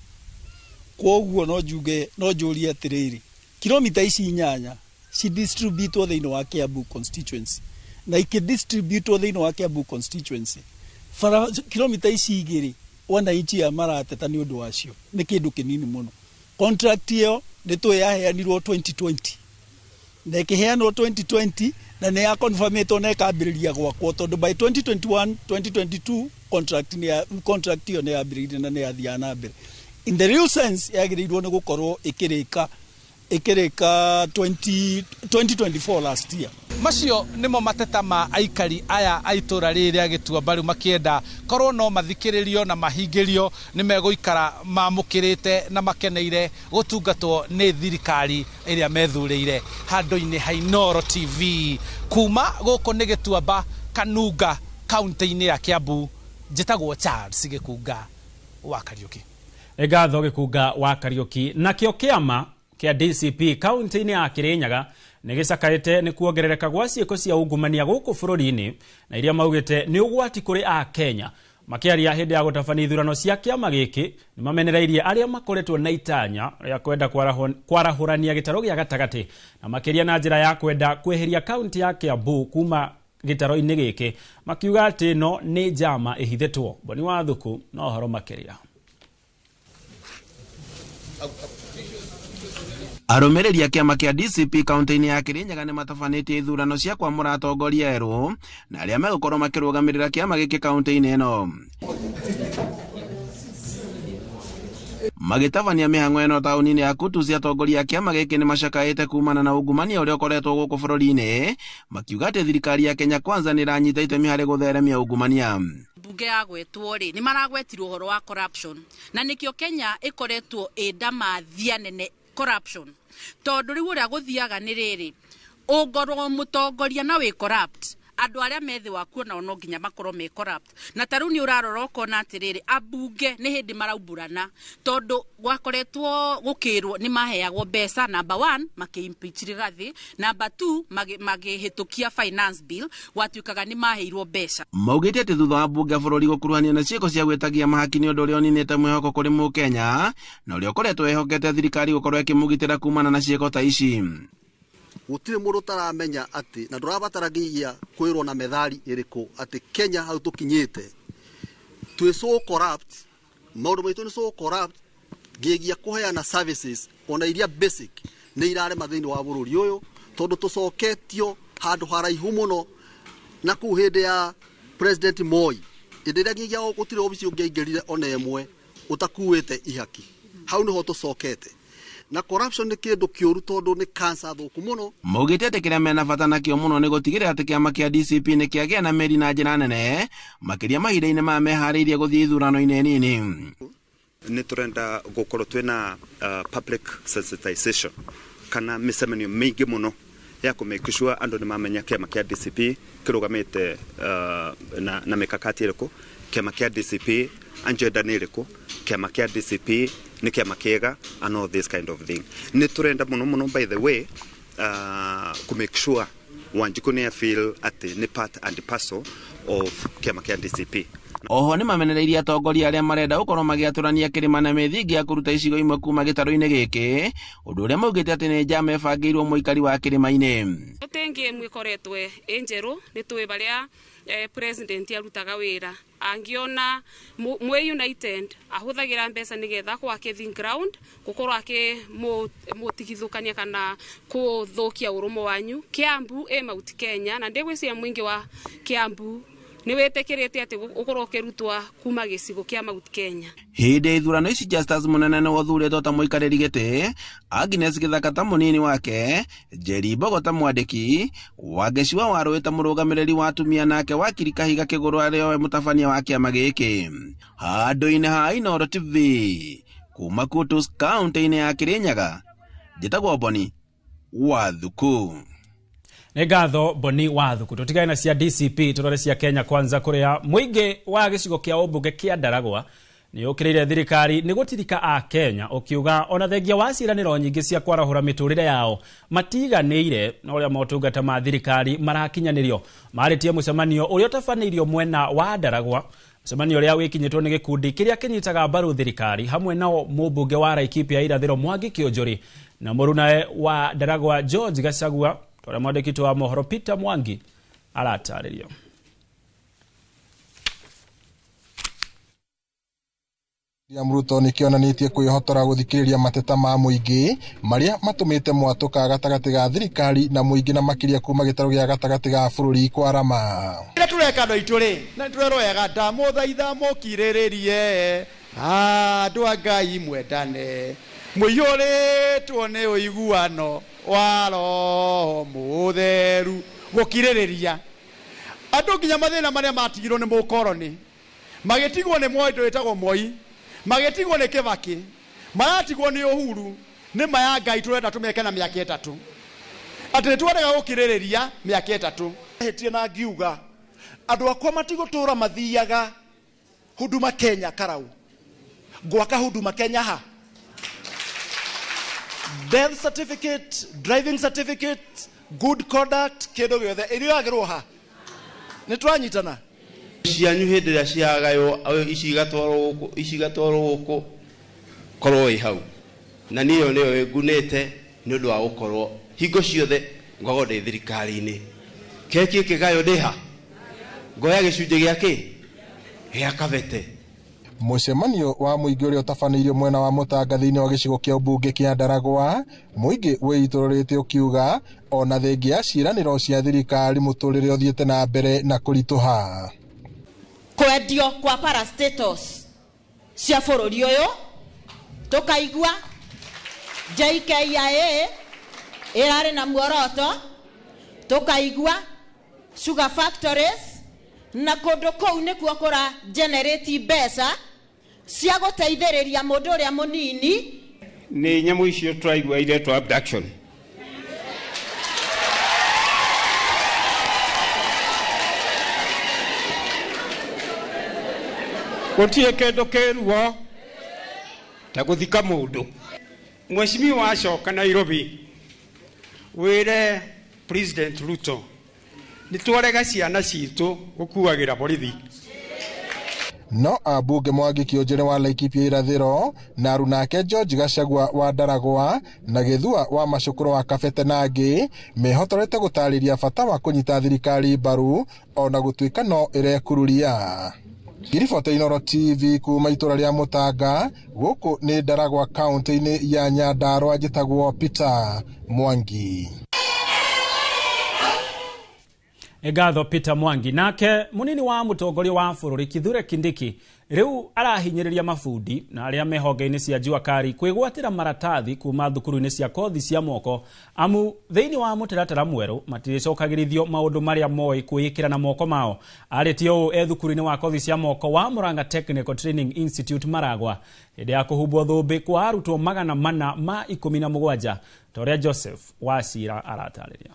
Koguo no njũrie atĩrĩrĩ, kilomita ici 8 ci distributwo thĩinĩ wa Kiambu constituency, na ikĩdistributwo thĩinĩ wa Kiambu constituency kilomita ici 2 wananchi ya marateta nĩ ũndũ wacio nĩ kĩndũ kĩnini mũno. Contract ĩyo nĩ yaheanirwo 2020 na ĩkĩheanwo 2020 na nĩ ya confirmĩtwo na ĩkambĩrĩria gwakwo, tondũ by 2021 2022 contract ĩyo nĩ yambĩrĩirie na nĩ yathiaga na mbere. In the real sense yagĩrĩirwo nĩ gũkorwo ĩkĩrĩka ikirika 2024 last year. Macio nimo mateta ma aikari aya aitura riri agituamba riu makienda korwo no mathikiririo na mahingirio ni meguikara mamukirite na makeneire gutungatwo ni thirikari iria methurire. Handu-ini ha Inooro TV kuma guku ni Gituamba Kanunga kaunti-ini ya Kiambu, njitagwo Charles Gikunga wa Kariuki. Egatho Gikunga wa Kariuki. Nakio kiama kia DCP kaunti-ini ya Kirinyaga nigicakaite ni kuongerereka gwa ciiko cia ungumania guku bururi-ini na iria maugite ni ugwati kuri a Kenya. Makiaria hindi ya gutabania ithurano cia kiama giki ni mamenereirie aria makoretwo na itanya ya kwenda kwarahurania gitaro gia gatagati na makiria na njira ya kwenda kweheria kaunti ya Kiambu kuma gitaro-ini giki, makiuga ati no ni njama ihithetwo. Boni Wathuku no horo makiria. Arumiriri kiama kia DCP kaunti-ini ya Kirinyaga ni matafanĩtie ithurano cia kwamũra atongoria erũ na aria megukorwo makĩrũgamĩrĩra kiama gĩkĩ kaunti-ini ĩno. Magitabania mĩhang'o ĩno taũni-inĩ ya Kutu cia atongoria a kiama gĩkĩ ni macakaĩte kumana na ungumania ũrĩa ũkoretwo gũkũ bũrũri-inĩ, makiuga atĩ thirikari ya Kenya Kwanza nĩ ĩranyita itemi harĩ gũtheremia ungumania. Bunge yagwetwo ri ni maragwetirwo horo wa corruption na nikio Kenya ikoretwo ndamathia nene corruption. Tondu riu uria guthiaga ni riri ungorwo mutongoria na we corrupt, andu aria methi waku na no nginya makorwo me corrupt. Na taru ni urarora ukona atiriri abunge ni hindi marauburana tondu gwakoretwo gukirwo ni maheagwo mbeca. Number 1 makiimpeach Rigathi, number 2 magihitukia finance bill gwatuikaga ni maheirwo mbeca. Maugite ati thutha wa bunge bururi gukuruhania na ciiko cia gwetagia mahaki ni undu uria uninite mwihoko kuri Mukenya na uria ukoretwo ehokete thirikari gukorwo ikimugitira kumana na ciiko ta ici. Gutire mundu taramenya ati na ndurabatara nginya kwirwo na methali iriku ati Kenya hau tukinyite twi so corrupt, maundu maitu ni so corrupt ngigia kuheana services ona iria basic ni irare mathini wa bururi uyu tondu tucoketio handu haraihu muno na ku hindi ya President Moi indiria ngigia gutire obisi ungiaingirire ona emwe utakuwete ihaki hau niho tucokete. Na corruption ni kindu kiuru tondu ni cancer thuku muno. Maugite ati kiria mena bata nakio muno ni gutigirira ati kiama kia DCP ni kiagia na meri na njira nene makiria mahinda-ini ma mehariirie guthii ithurano-ini nini. Ni turenda gukorwo twina public sensitization kana micemanio mingi muno ya ku make sure andu ni mamenya kiama kia DCP kirugamite na mikakati iriku, kiama kia DCP agenda ni iriku, kiama kia DCP ni kiama kiega and all this kind of thing. Ni turenda muno by the way ku make sure Wanjiku ni feel ati ni part and parcel of kiama kia DCP. Oho ni mamenereirie atongoria aria marenda gukorwo magiaturania kirima na mithingi ya kuruta icigo imwe kuma gitaro-ini giki, undu uria maugite ati ni njama ebangirwo muikari wa kirima-ini. Utengi mwikoretwe enjeru ni twi baria president arutaga wira angiona mwe united ahuthagira mbeca nigetha gwake think ground gukorwo ake mutigithukania kana kuthukia urumo wanyu. Kiambu Mount Kenya na ndigwiciria mwingi wa Kiambu ni wetekirite ati ukorwo kirutwa kuma gicigo kia Mount Kenya. Hindi ithurano ici Justus Munene ni wathuretwo ta muikariri giti, Agnes Githaka ta munini wake, Jerry Mbogo ta mwandiki, Wangeciwa Waruĩ ta murugamiriri wa atumia nake Wakiri Kahiga Kĩgũrũ aria we mutabania wa kiama giki. Handu-ini ha Inooro TV kuma Kutus kaunti-ini ya Kirinyaga, njitagwo Boni Wathuku. Negatho Boni Wathuku. Tutigae na cia DCP turore cia Kenya Kwanza kuria muingi wa gicigo kia ubunge kia Ndaragwa ni ukirire thirikari ni gutirika a Kenya ukiuga ona thengia wa ciraniro nyingi cia kwarahura miturire yao matiganire na uria motungata ma thirikari marakinyanirio. Maritie mucemanio uria utafaneirio mwena wa Ndaragwa, mucemanio uria wikinyitwo ni gikundi kiria kinyitaga mbaru thirikari hamwe nao mubunge wa Laikipia Irathiro Mwangi Kĩonjũri na murunae wa Ndaragwa George Gachagua. Tore mwandĩkitwo wa mohoro Peter Mwangi aratarĩrio. Ruto ni kionanitie kwihotora guthikiriria mateta ma muingi maria matumite mwatuka gatagati ga thirikari na muingi na makiria kuma gitaro gia gatagati ga bururi kwarama. Ira tureka ndo ituri na tureroyaga ndamuthaitha mukiriririe andu a Ngai mwendane muiyũrĩtwo nĩ ũiguano wa Roho Mũtheru gũkirĩrĩria andũ nginya mathĩna marĩa matigirwo nĩ mũkoroni magĩtigwo nĩ Moi twĩtagwo Moi magĩtigwo nĩ Kĩbakĩ maratigwo nĩ Uhuru nĩ maya Ngai tũrenda tũmeke na mĩaka 3 atĩ nĩtwendaga gũkirĩrĩria mĩaka 3 hĩtie na ngiuga andũ akwa matigũtũra mathiaga Huduma Kenya karau gwaka Huduma Kenya ha death certificate, driving certificate, good conduct, kĩndũ gĩothe ĩrĩagĩrwo ha nĩtwanyitana cianyu hĩndĩ ĩrĩa ciagayo icigatwarwo gũkũ korwo ĩ hau na niyo nĩyo ĩngunĩte nĩ ũndũ wa gũkorwo hingo ciothe ngoragwo ndĩ thirikari-inĩ keki ĩkĩgayo ndĩ ha ngoya gĩcunjĩ gĩakĩ gĩa Kabete. Mũcemanio wa mũingĩ ũrĩa ũtabanĩirio mwena wa Mũtanga thĩinĩ wa gĩcigo kĩa ũmbunge kĩa Ndaragwa, mũingĩ wĩitũrũrĩte ũkiuga ona thengia ciĩranĩro cia thirikari mũtũrĩre ũthiĩte na mbere na kũritũha. Kwendio kwa parastatus cia bũrũri ũyũ tũkaigua JKIA ĩrarĩ na muoroto, tũkaigua sugar factories na kũndũ kũu nĩkuo kũra generate mbeca cia gũteithĩrĩria mũndũ ũrĩa mũnini. Nĩ nyamũ icio tũraigua iretwo abduction. Gũtirĩ kĩndũ kĩruo ta gũthika mũndũ. Mheshimiwa acoka Nairobi wĩre President Ruto nĩtwarega ciana citũ gũkuagĩra borithi. No ambunge Mwangi Kĩũnjĩrĩ wa Laikipia irathĩro na Arunake George Gachagua wa Ndaragwa na Gĩthua wa Macukuru wa Kabete na angĩ mehotorete gũtarĩria bata wa kũnyita thirikari mbaru ona gũtuĩka no ĩrekururia. Ngiribota Inooro TV kuma itũra rĩa Mũtanga gũkũ nĩ Ndaragwa kaunti-inĩ ya Nyandarua njĩtagwo Peter Mwangi. Egatho Peter Mwangi nake munini wa mutongoria wa bũrũri Kithure Kindiki riu arahinyĩrĩria mabundi na arĩa mehonge-inĩ cia Juakari kwĩgwatĩra maratathi kuma thukuru-inĩ cia kothi cia moko amu thĩinĩ wa mũtaratara mwerũ matirĩcokagĩrithio maũndũ marĩa moĩ kwĩĩkĩra na moko mao. Arĩtie ũũ thukuru-inĩ wa kothi cia moko wa Murang'a Technical Training Institute Maragwa hĩndĩ ya kũhumbwo thũmbĩ kwa arutwo 417 Toria Joseph Wacira aratarĩria.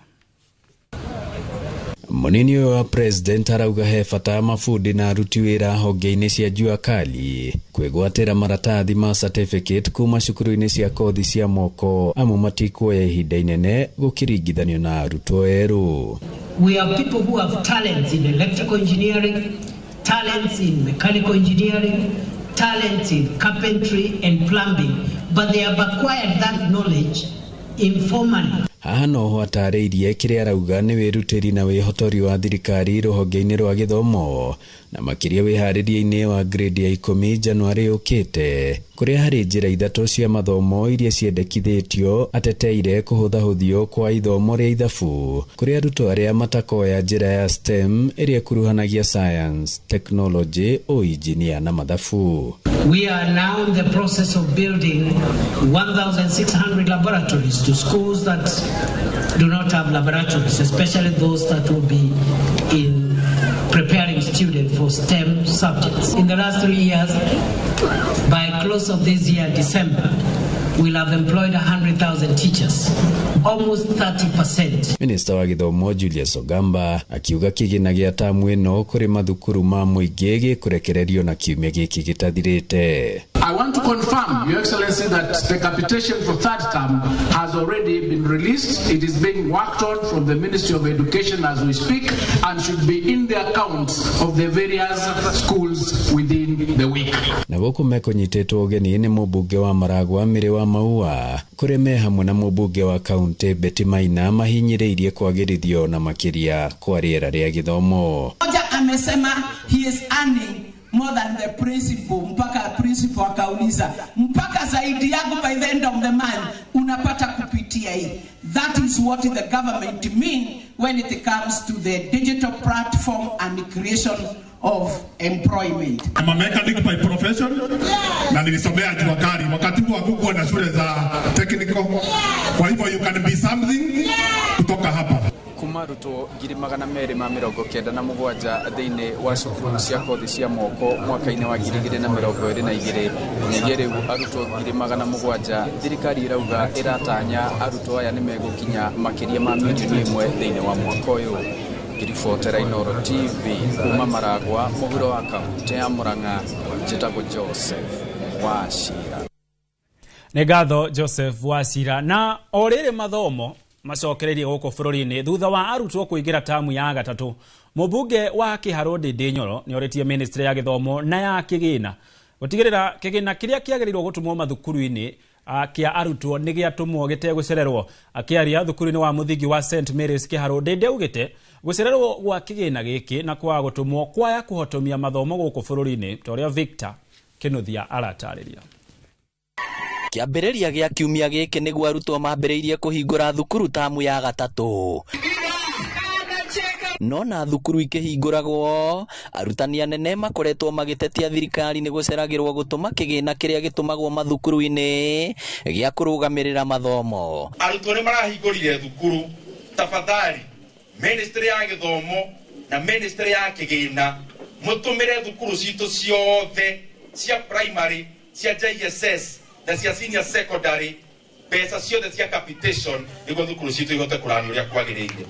Munini wa president arauga he bata mabundi na aruti wĩra honge-inĩ cia Juakali kwĩgwatĩra maratathi ma certificate kuma cukuru-inĩ cia kothi cia moko amu matikuoya ihinda inene gũkĩringithanio na arutwo erũ. We are people who have talents in electrical engineering, talents in mechanical engineering, talents in carpentry and plumbing, but they have acquired that knowledge informally. Haha noho atarĩirie kĩrĩa arauga nĩ wĩrutĩri na wĩhotori wa thirikari rũhonge-inĩ rwa gĩthomo na makĩria wĩharĩria-inĩ wa grade ya 10 Januari ũkĩte kũrĩa harĩ njĩra ithatũ cia mathomo iria ciendekithĩtio ateteire kũhũthahũthio kwa ithomo rĩa ithabu kũrĩa arutwo arĩa matakoya njĩra ya STEM ĩrĩa kuruhanagia science, technology, engineer na mathabu. We are now in the process of building 1,600 laboratories to schools that do not have laboratories, especially those that will be in preparing students for STEM subjects. In the last 3 years, by close of this year, December, we'll have employed 100,000 teachers, almost 30%. Minister wa gĩthomo Julius Ogamba akiuga kĩgĩna gĩa tamu ĩno kũrĩ mathukuru ma mũingĩ gĩkũrekererio na kiumia gĩkĩ gĩtathirĩte. I want to confirm, Your Excellency, that the capitation for third term has already been released. It is being worked on from the Ministry of Education as we speak and should be in the accounts of the various schools within the week. Na gũkũ mekũnyitĩtwo ũgeni nĩ mũmbunge wa Maragwa Mĩrĩ wa Maua kũrĩ me hamwe na mũmbunge wa kaunti Betty Maina mahinyĩrĩirie kwagĩrithio na makĩria kwa rĩera rĩa gĩthomo. Moja amesema he is earning more than the principal, mpaka principal akauliza mpaka zaidi yangu by the end of the month unapata kupitia hii. That is what the government mean when it comes to the digital platform and the creation of employment. I'm a mechanic by profession. Na nilisomea jua kali wakati huo hakukuwa na shule za technical. Kwa hivyo you can be something kutoka hapa. Kuma ruto 297 thĩinĩ wa cukuru cia kothi cia moko mwaka-inĩ wa 2022 nginyagia rĩu arutwo 700 thirikari irauga iratanya arutwo aya nĩ megũkinya makĩria ma milioni 1 thĩinĩ wa mwaka ũyũ. Ngiribotera Inooro TV kuma Maragwa mũhuro wa kaunti ya Murang'a, njĩtagwo Joseph Wachira. Nĩ ngatho Joseph Wachira. Na o rĩrĩ mathomo macokereirie gũkũ bũrũri-inĩ thutha wa arutwo kũingĩra tamu ya gatatũ, mũmbunge wa Kĩharũ Ndĩndĩ Nyoro nĩ orĩtie ministry ya gĩthomo na ya kĩgĩna gũtigĩrĩra kĩgĩna kĩrĩa kĩagĩrĩirwo gũtũmwo mathukuru-inĩ kĩa arutwo nĩ gĩatũmwo gĩtegũcererwo. Akĩaria thukuru-inĩ wa mũthingi wa St Mary's Kĩharũ Ndĩndĩ augĩte gũcererwo gwa kĩgĩna gĩkĩ na kwa gũtũmwo kwaya kũhotomia mathomo gũkũ bũrũri-inĩ ta ũrĩa Victor Kĩnuthia aratarĩria. Kĩambĩrĩria gĩa kiumia gĩkĩ nĩguo arutwo mambĩrĩirie kũhingũra thukuru tamu ya gatatũ. No na thukuru ikĩhingũragwo, arutani anene makoretwo magĩtetia thirikari nĩ gũceragĩrwo gũtũma kĩgĩna kĩrĩa gĩtũmagwo mathukuru-inĩ gĩa kũrũgamĩrĩra mathomo. Arutwo nĩ marahingũrire thukuru, tafadhali ministry ya gĩthomo na ministry ya kĩgĩna mũtũmĩre thukuru citũ ciothe cia primary, cia JSS na cia senior secondary pesa ciothe cia capitation nĩguo thukuru citũ ihote kũrania ũrĩa kwagĩrĩire.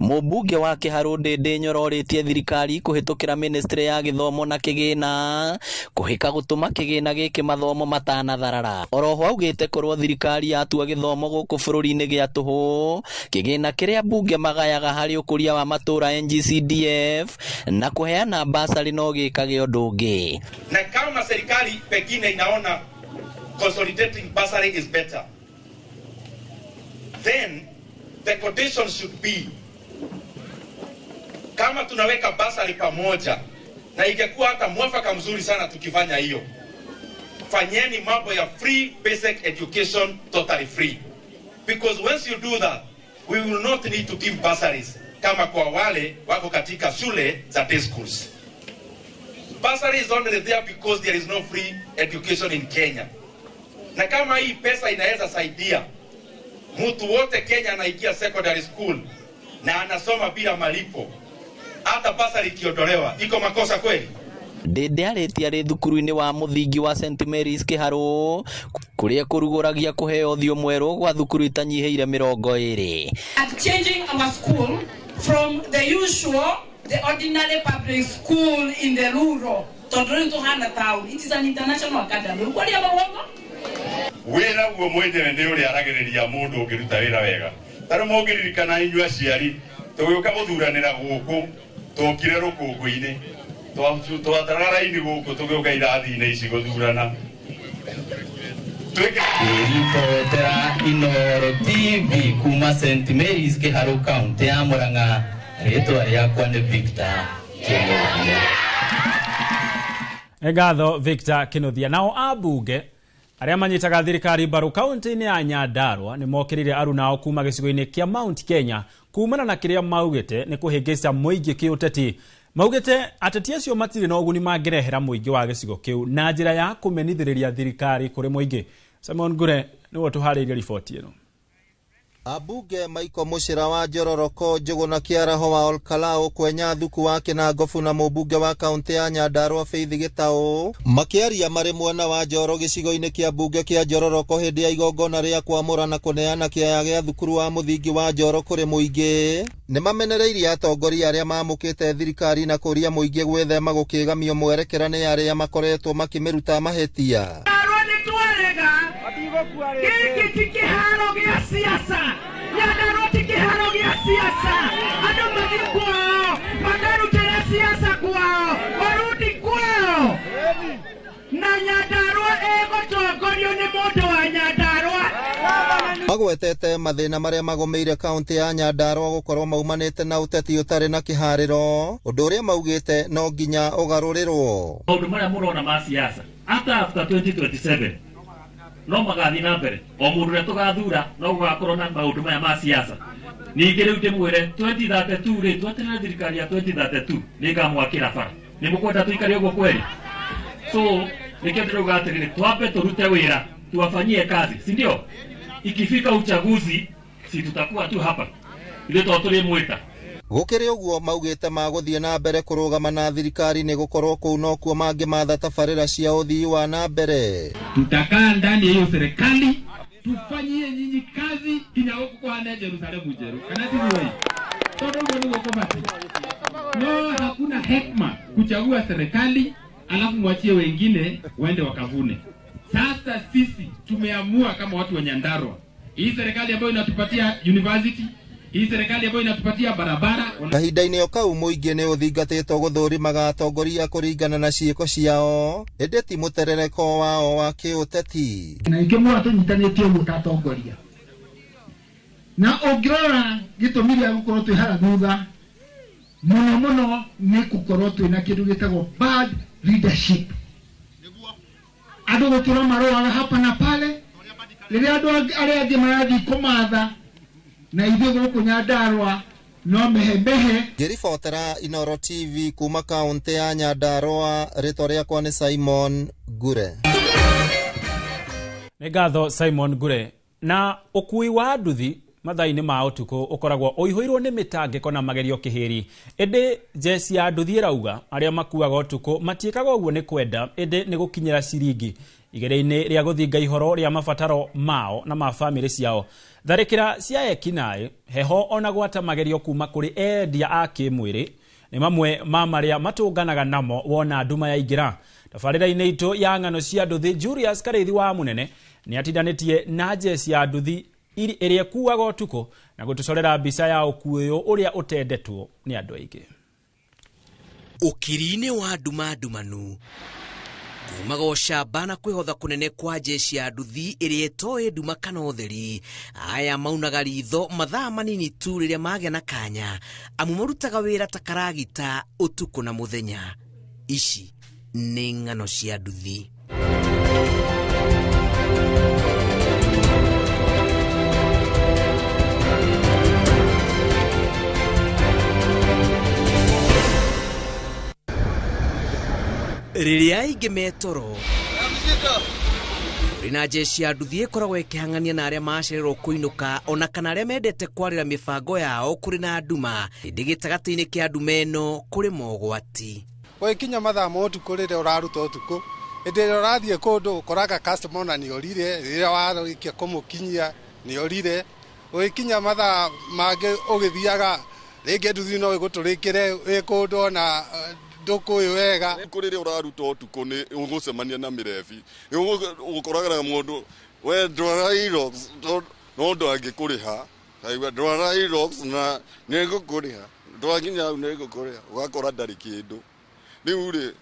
Mũmbunge wa Kĩharũ Ndĩndĩ Nyoro orĩtie thirikari kũhĩtũkĩra ministry ya gĩthomo na kĩgĩna kũhĩka gũtũma kĩgĩna gĩkĩ mathomo matanatharara. Oroho augĩte korwo thirikari yatua gĩthomo gũkũ bũrũri-inĩ gĩa tũhũ, kĩgĩna kĩrĩa mbunge magayaga harĩ ũkũria wa matũra NGCDF na kũheana basari no gĩkage ũndũ ũngĩ. Na kama serikali pengine inaona consolidating bursary is better, then the condition should be kama tunaweka basari pamoja, na ingekuwa hata mwafaka mzuri sana tukifanya hiyo. Fanyeni mambo ya free basic education totally free, because once you do that we will not need to give bursaries kama kwa wale wako katika shule za day schools. Bursary is only there because there is no free education in Kenya. Na kama hii pesa inaweza saidia mtu wote Kenya anaingia secondary school na anasoma bila malipo, hata basari kiondolewa, iko makosa kweli? Ndĩndĩ arĩtie arĩ thukuru-inĩ wa mũthingi wa St Mary's Kĩharũ kũrĩa kũrugũragia kũheo ũthiũ mwerũ gwa thukuru itanyihĩire 20. At changing our school from the usual, the ordinary public school in the rural to 200,000. It is an international academy. What do you want? Wĩra guo mwenyewe nĩ ũrĩa aragĩrĩria mũndũ ũngĩruta wĩra wega. Tarĩ mũngĩririkana inyuĩ aciari tũgĩũka gũthuranĩra gũkũ tũkire rũkũngũ-inĩ twatara raini gũkũ tũgĩũka irathi-inĩ ici gũthurana. Ribotera Inooro TV kuma St Mary's Kĩharũ kaunti ya Murang'a, rĩtwa rĩakwa nĩ Victor Kĩnuthia. Ngatho Victor Kĩnuthia. Nao ambunge arĩa manyitaga thirikari mbaru kaunti-inĩ ya Nyandarua nĩ mokĩrire aruna ao kuma gĩcigo-inĩ kĩa Mount Kenya kumana na kĩrĩa maugĩte nĩ kũhĩngĩca mũingĩ kĩũteti. Maugĩte ateti acio matirĩ na ũguni mangĩrehera mũingĩ wa gĩcigo kĩu na njĩra ya kũmenithĩrĩria thirikari kũrĩ mũingĩ. Simon Ngure nĩwe tũharĩirie riboti ĩno. Abunge Maiko Muchira wa Njororoko, Njũgũna Kĩaraho wa Olkalau, Kwenya Thuku wa Kĩnangobu na mũmbunge wa kaunti ya Nyandarua Faith Gĩtaũ makĩaria marĩ mwena wa Njoro gĩcigo-inĩ kĩa mbunge kĩa Njororoko hĩndĩ ya igongona rĩa kwamũra na kũneana kĩaya gĩa thukuru wa mũthingi wa Njoro kũrĩ mũingĩ. Nĩ mamenereirie atongoria arĩa mamũkĩte thirikari na kũria mũingĩ gwĩthema gũkĩgamio mwerekera nĩ arĩa makoretwo makĩmĩruta mahĩtia. Gĩkĩ ti kĩharo gĩa siasa, Nyandarua ti kĩharo gĩa siasa. Andũ mathiĩ kwao, makarutĩra siasa kwao, marudi kwao. Na Nyandarua ĩgũtongorio nĩ mũndũ wa Nyandarua. nĩagwetete mathĩna marĩa magomeire kaunti ya Nyandarua gũkorwo maumanĩte na ũteti ũtarĩ na kĩharĩro, ũndũ ũrĩa maugĩte no nginya ũgarũrĩrwo. Maũndũ marĩa mũrona ma siasa after 2027 no magathi na mbere, o mũndũ ũrĩa tũgathura no gũgakorwo na maũndũ maya ma siasa. Ningĩ rĩu ndĩmwĩre 2032 rĩ tweterere thirikari ya 2032 nĩngamwakĩra bara. Nĩ mũkwenda tuikare ũguo kweli? So nikio ndĩrauga atĩrĩrĩ, twambe tũrute wĩra, tuwafanyie kazi, si ndio? Ikifika uchaguzi si tutakuwa tu hapa ile tũrĩmwĩta. Gũkĩrĩ ũguo maugĩte magũthiĩ na mbere kũrũgama na thirikari nĩ gũkorwo kũu no kuo mangĩmatha tabarĩra cia ũthii wa na mbere. Tutakaa ndani ya hiyo serikali tufanyie nyinyi kazi kinya huko kwa Jerusalemu jeru. Kana sisi wewe. Todo ndio komati. No, hakuna hekima kuchagua serikali alafu mwachie wengine waende wakavune. Sasa sisi tumeamua kama watu wa Nyandarua, hii serikali ambayo inatupatia university, hii serikali ambayo inatupatia barabara. Kahinda-inĩ kau mũingĩ nĩ ũthingatĩtwo gũthũrimaga atongoria kũringana na ciĩko ciao, ĩndĩ ti mũterereko wao wa kĩũteti. Na ingĩmũra tũnyitanĩtie ũguo ta atongoria, na ũngĩrora gĩtũmi gĩa gũkorwo twĩ haha thutha mũno nĩ gũkorwo twĩna kĩndũ gĩtagwo bad leadership. Andũ gũkĩra marũaga hapa na pale, rĩrĩa andũ arĩa angĩ marathiĩ kũmatha na ithuĩ gũkũ Nyandarua no mehemehe. Ngĩribotera Inooro TV kuma kaunti ya Nyandarua, rĩtwa rĩakwa nĩ Simon Ngure. Nĩ ngatho Simon Ngure. Na ũkui wa nduthi mathaa-inĩ ma ũtukũ ũkoragwo ũihũirwo nĩ mĩtangĩko na magerio kĩhĩri. Ĩndĩ jeci ya nduthi ĩrauga arĩa makuaga ũtukũ matiĩkaga ũguo nĩ kwenda, ĩndĩ nĩ gũkinyĩra ciringi igere-inĩ rĩa gũthinga ihoro rĩa mabataro mao na ma bamĩrĩ ciao. Tharĩkĩra cia ekinaĩ, heho ona gwata magerio kuma kũrĩ endia a kĩmwĩrĩ nĩ mamwe ma marĩa matũnganaga namo wona nduma yaingĩra. Tabarĩra-inĩ itũ ya ng'ano cia nduthi, Julius Kareithi wa Mũnene nĩ atindanĩtie na jeci ya nduthi ĩrĩa kuaga ũtukũ na gũtũcorera mbica ya ũkuĩ ũyũ ũrĩa ũtendetwo nĩ andũ aingĩ. Ũkiri-inĩ wa nduma ndumanu kumaga ũcamba na kwĩhotha kũnene kwa jeci ya nduthi ĩrĩa ĩtoĩ nduma kana ũtheri. Aya maunaga ritho mathaa manini tu rĩrĩa magĩa na kanya, amu marutaga wĩra ta karagita ũtukũ na mũthenya. Ici nĩ ng'ano cia nduthi. Rĩrĩa aingĩ metoro rĩna jeci ya nduthi ĩkoragwo ĩkĩhang'ania na arĩa macererwo kũinũka ona kana arĩa mendete kwarĩra mĩbango yao kũrĩ na nduma, ĩndĩ gĩtagatĩ-inĩ kĩa nduma ĩno kũrĩ mogwati. Gũkinya mathaa ma ũtukũ rĩrĩa ũraruta ũtukũ, hĩndĩ ĩrĩa ũrathiĩ kũndũ ũkoraga customer na nĩorire, rĩrĩa warĩkia kũmũkinyia nĩorire. Gũkinya mathaa mangĩ ũgĩthiaga rĩngĩ nduthi no ĩgũtũrĩkĩre wĩ kũndũ ona ndũkũĩ wega. Kũrĩrĩa ũraruta ũtukũ nĩ ũgũcemania na mĩrebi, ũgũkoraga mũndũ we ndwara irox no ndangĩkũrĩha, aigua ndwara irox na nĩngũkũrĩha, ndwakinya hau nĩngũkũrĩha, ũgakora ndarĩ kĩndũ. Rĩu rĩ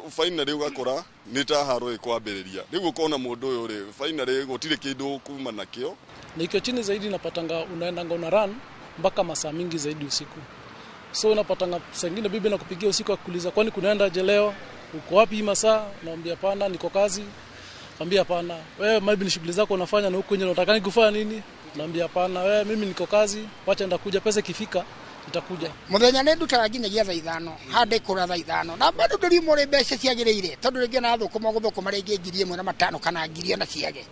finally ũgakora nĩ ta haro ĩkwambĩrĩria, rĩu ũkona mũndũ ũyũ rĩ finally gũtirĩ kĩndũ kuma nakĩo. Nikiwa chini zaidi napatanga unaendanga una run mpaka masaa mingi zaidi usiku. So unapatanga saa nyingine bibi na kupigia usiku akuuliza kwani kunaenda je leo? Uko wapi masaa? Naambia hapana, niko kazi. Naambia hapana. Wewe maybe ni shughuli zako unafanya na huko nje unataka nikufanya nini? Naambia hapana, wewe mimi niko kazi, wacha ndakuja, pesa ikifika itakuja. Muthenya nĩ ndutaga nginyagia thaa 5 hande kũra thaa 5 na bado ndĩri mũrĩ mbeca ciagĩrĩire tondu rĩngĩ na thũkũma gũthũkũma rĩngĩ ngiri 1.5 kana ngiri ona ciage.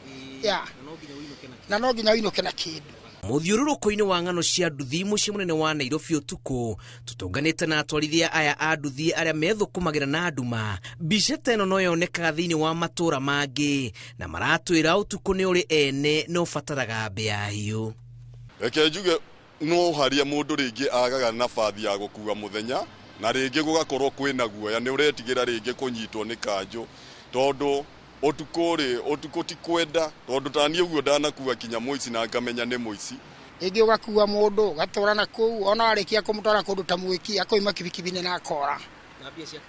Na no nginya uinuke na kĩndũ. Mũthiũrũrũko-inĩ wa ng'ano cia nduthi mũciĩ mũnene wa Nairobi ũtukũ, tũtũnganĩte na atwarithia aya a nduthi arĩa methũkũmagĩra na nduma. Mbica ta ĩno no yonekaga thĩinĩ wa matũũra mangĩ na maratwĩra ũtukũ nĩ ũrĩ ene no ũbataraga mbĩa hiũ. Reke njuge no haria mũndũ rĩngĩ agaga nabathi ya gũkua mũthenya na rĩngĩ gũgakorwo kwĩna guoya, nĩ ũretigĩra rĩngĩ kũnyitwo nĩ kanjũ tondũ ũtukũ ti kwenda, tondũ tani ũguo ndanakua kinya mũici na ngamenya nĩ mũici. Rĩngĩ ũgakua mũndũ ũgatwara na kũu ona arĩkia kũmũtwara kũndũ ta mwĩki akoima kibikibi na akora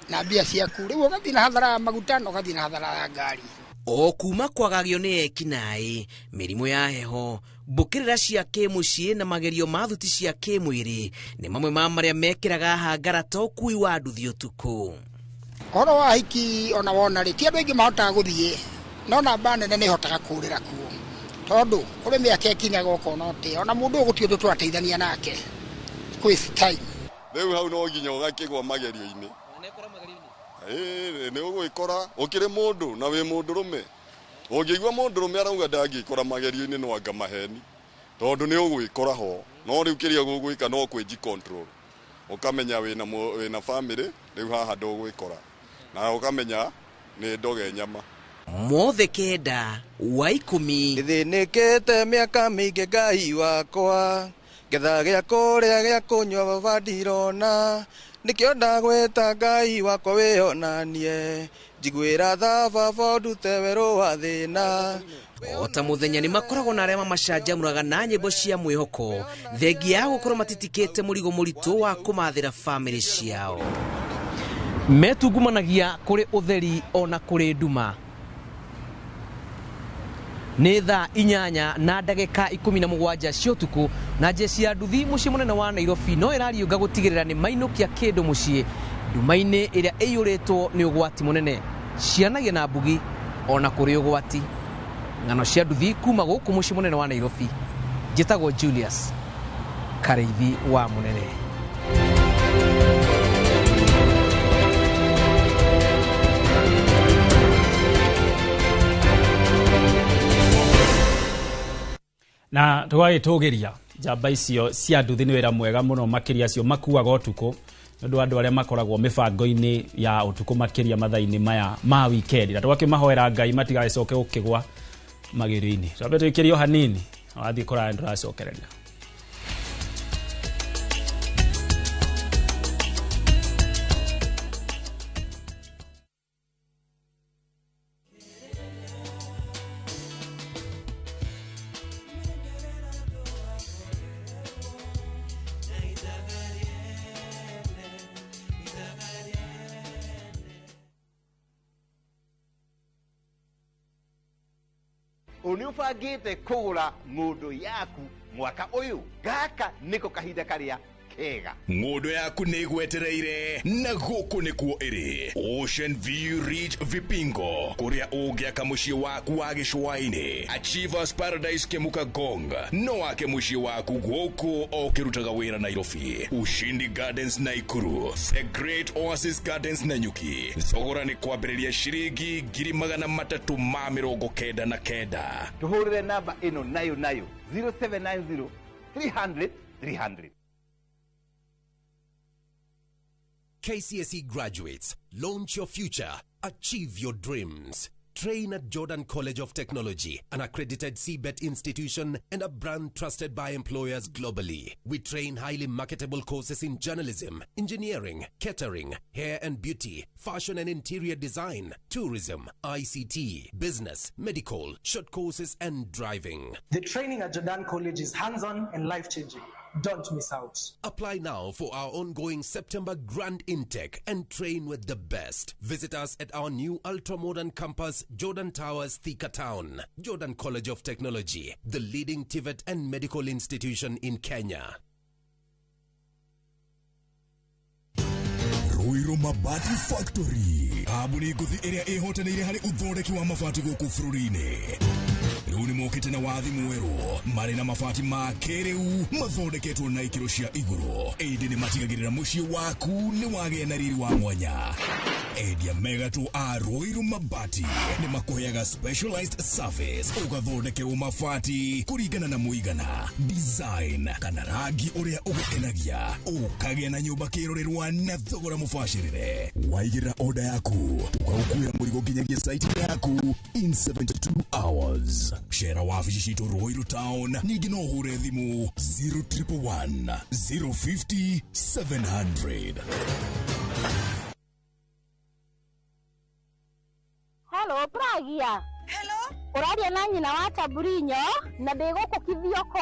na mbia ciaku, rĩu ũgathiĩ na hathara ya maguta na ũgathiĩ na hathara ya ngari. O kuma kwagagio nĩ ekinaĩ, mĩrimũ ya heho, mbũkĩrĩra cia kĩmũciĩ na magerio ma thuti cia kĩmwĩrĩ nĩ mamwe ma marĩa mekĩraga hangara ta ũkui wa nduthi ũtukũ. Ũhoro wa hiki ona wona rĩ ti andũ aingĩ mahotaga gũthiĩ no namba nene nĩ ihotaga kũrĩra kuo tondũ kũrĩ mĩaka ĩkinyaga ũkona atĩ ona mũndũ ũgũthiĩ ũndũ twateithania nake waste time. Rĩu hau no nginya ũgakĩgwa magerio-inĩ. Nĩ ũgwĩkora ũkĩrĩ mũndũ na wĩ mũndũrũme. Ũngĩigua mũndũrũme arauga ndangĩkora magerio-inĩ no anga maheni tondũ nĩ ũgwĩkora ho no rĩu kĩrĩa gũgwĩka no kwĩji control. Ũkamenya wĩna family rĩu haha ndũgwĩkora na ũkamenya nĩ ndoge nyama. Mothe Kenda wa 10. Thĩnĩkĩte mĩaka mĩingĩ Ngai wakwa getha gĩa kũrĩa gĩa kũnyua baba ndirona nĩkĩo ndagwĩta Ngai wakwa wĩonanie njiguĩra tha baba ndute werũ wa thĩna. Ota mũthenya nĩ makoragwo na arĩa mamacanjamũraga na nyĩmbo cia mwĩhoko thengia ya gũkorwo matitikĩte mũrigo mũritũ wa kũmathĩra family ciao. Metungumanagia kũrĩ ũtheri ona kũrĩ nduma. Nĩ thaa 8:17 cia ũtukũ na jeshi ya nduthi mũciĩ mũnene wa Nairobi no ĩrariũnga gũtigĩrĩra nĩ mainũkia kĩndũ mũciĩ nduma-inĩ ĩrĩa ĩiyũrĩtwo nĩ ũgwati mũnene cianagia na mbugi ona kũrĩ ũgwati. Ng'ano cia nduthi kuma gũkũ mũciĩ mũnene wa Nairobi. Njĩtagwo Julius Kareithi wa Mũnene. Na tũgagĩtũgĩria njamba icio cia nduthi nĩ wĩra mwega mũno makĩria cio makuaga ũtukũ nĩũndũ andũ arĩa makoragwo mĩbango-inĩ ya ũtukũ makĩria mathaa-inĩ maya ma weekend na tũgakĩmahoera Ngai matigagĩcoke gũkĩgwa magerio-inĩ. Twabe twĩkĩrio hanini wathiĩ kũraya ndũracokereria. Uniubangite kugura ng'undu yaku mwaka uyu gaka niko kahinda karia kega. Ng'undu yaku nĩ igwetereire na gũkũ nĩkuo ĩrĩ Ocean View Ridge Vipingo kũrĩa ũngĩaka mũciĩ waku wa gĩcũa-inĩ. Achievers Paradise Kemuka Gong no wake mũciĩ waku gũkũ o kĩrutaga wĩra Nairobi. Ushindi Gardens Naikuru, The Great Oasis Gardens Nanyuki. Thogora nĩ kwambĩrĩria ciringi 399. Tuhurire namba ino nayo 0790 300 300. KCSE graduates, launch your future, achieve your dreams. Train at Jordan College of Technology, an accredited CBET institution and a brand trusted by employers globally. We train highly marketable courses in journalism, engineering, catering, hair and beauty, fashion and interior design, tourism, ICT, business, medical, short courses and driving. The training at Jordan College is hands-on and life-changing. Don't miss out. Apply now for our ongoing September Grand Intake and train with the best. Visit us at our new ultra-modern campus, Jordan Towers, Thika Town. Jordan College of Technology, the leading TVET and medical institution in Kenya. Ruiru Mabati Factory. Abuni nguthi ĩrĩa ĩhotanĩire harĩ ũthondeki wa mabati gũkũ bũrũri-inĩ. Rĩu nĩ mokĩte na wathi mwerũ marĩ na mabati ma kĩrĩu mathondeketwo na ikĩro cia igũrũ. Ĩndĩ nĩ matigagĩrĩra mũciĩ waku nĩ wagĩa na riri wa mwanya. Endia megatũ a Ruiru Mabati nĩ makũheaga specialized service ũgathondekerwo mabati kũringana na mũigana, design kana rangi ũrĩa ũgũkenagia. Ũkagĩa na nyũmba kĩrorerwa na thogora mũbacĩrĩre. Waigĩrĩra order yaku tũgagũkuĩra mũrigo nginyagia site yaku in 72 hours. Share wabici citũ Ruiru Town, ningĩ no ũhũre thimũ 0111 050 700. Hello, Pragia. Hello. Ũraria na nyina wa Taburinyo na ndĩgũkũ Kithioko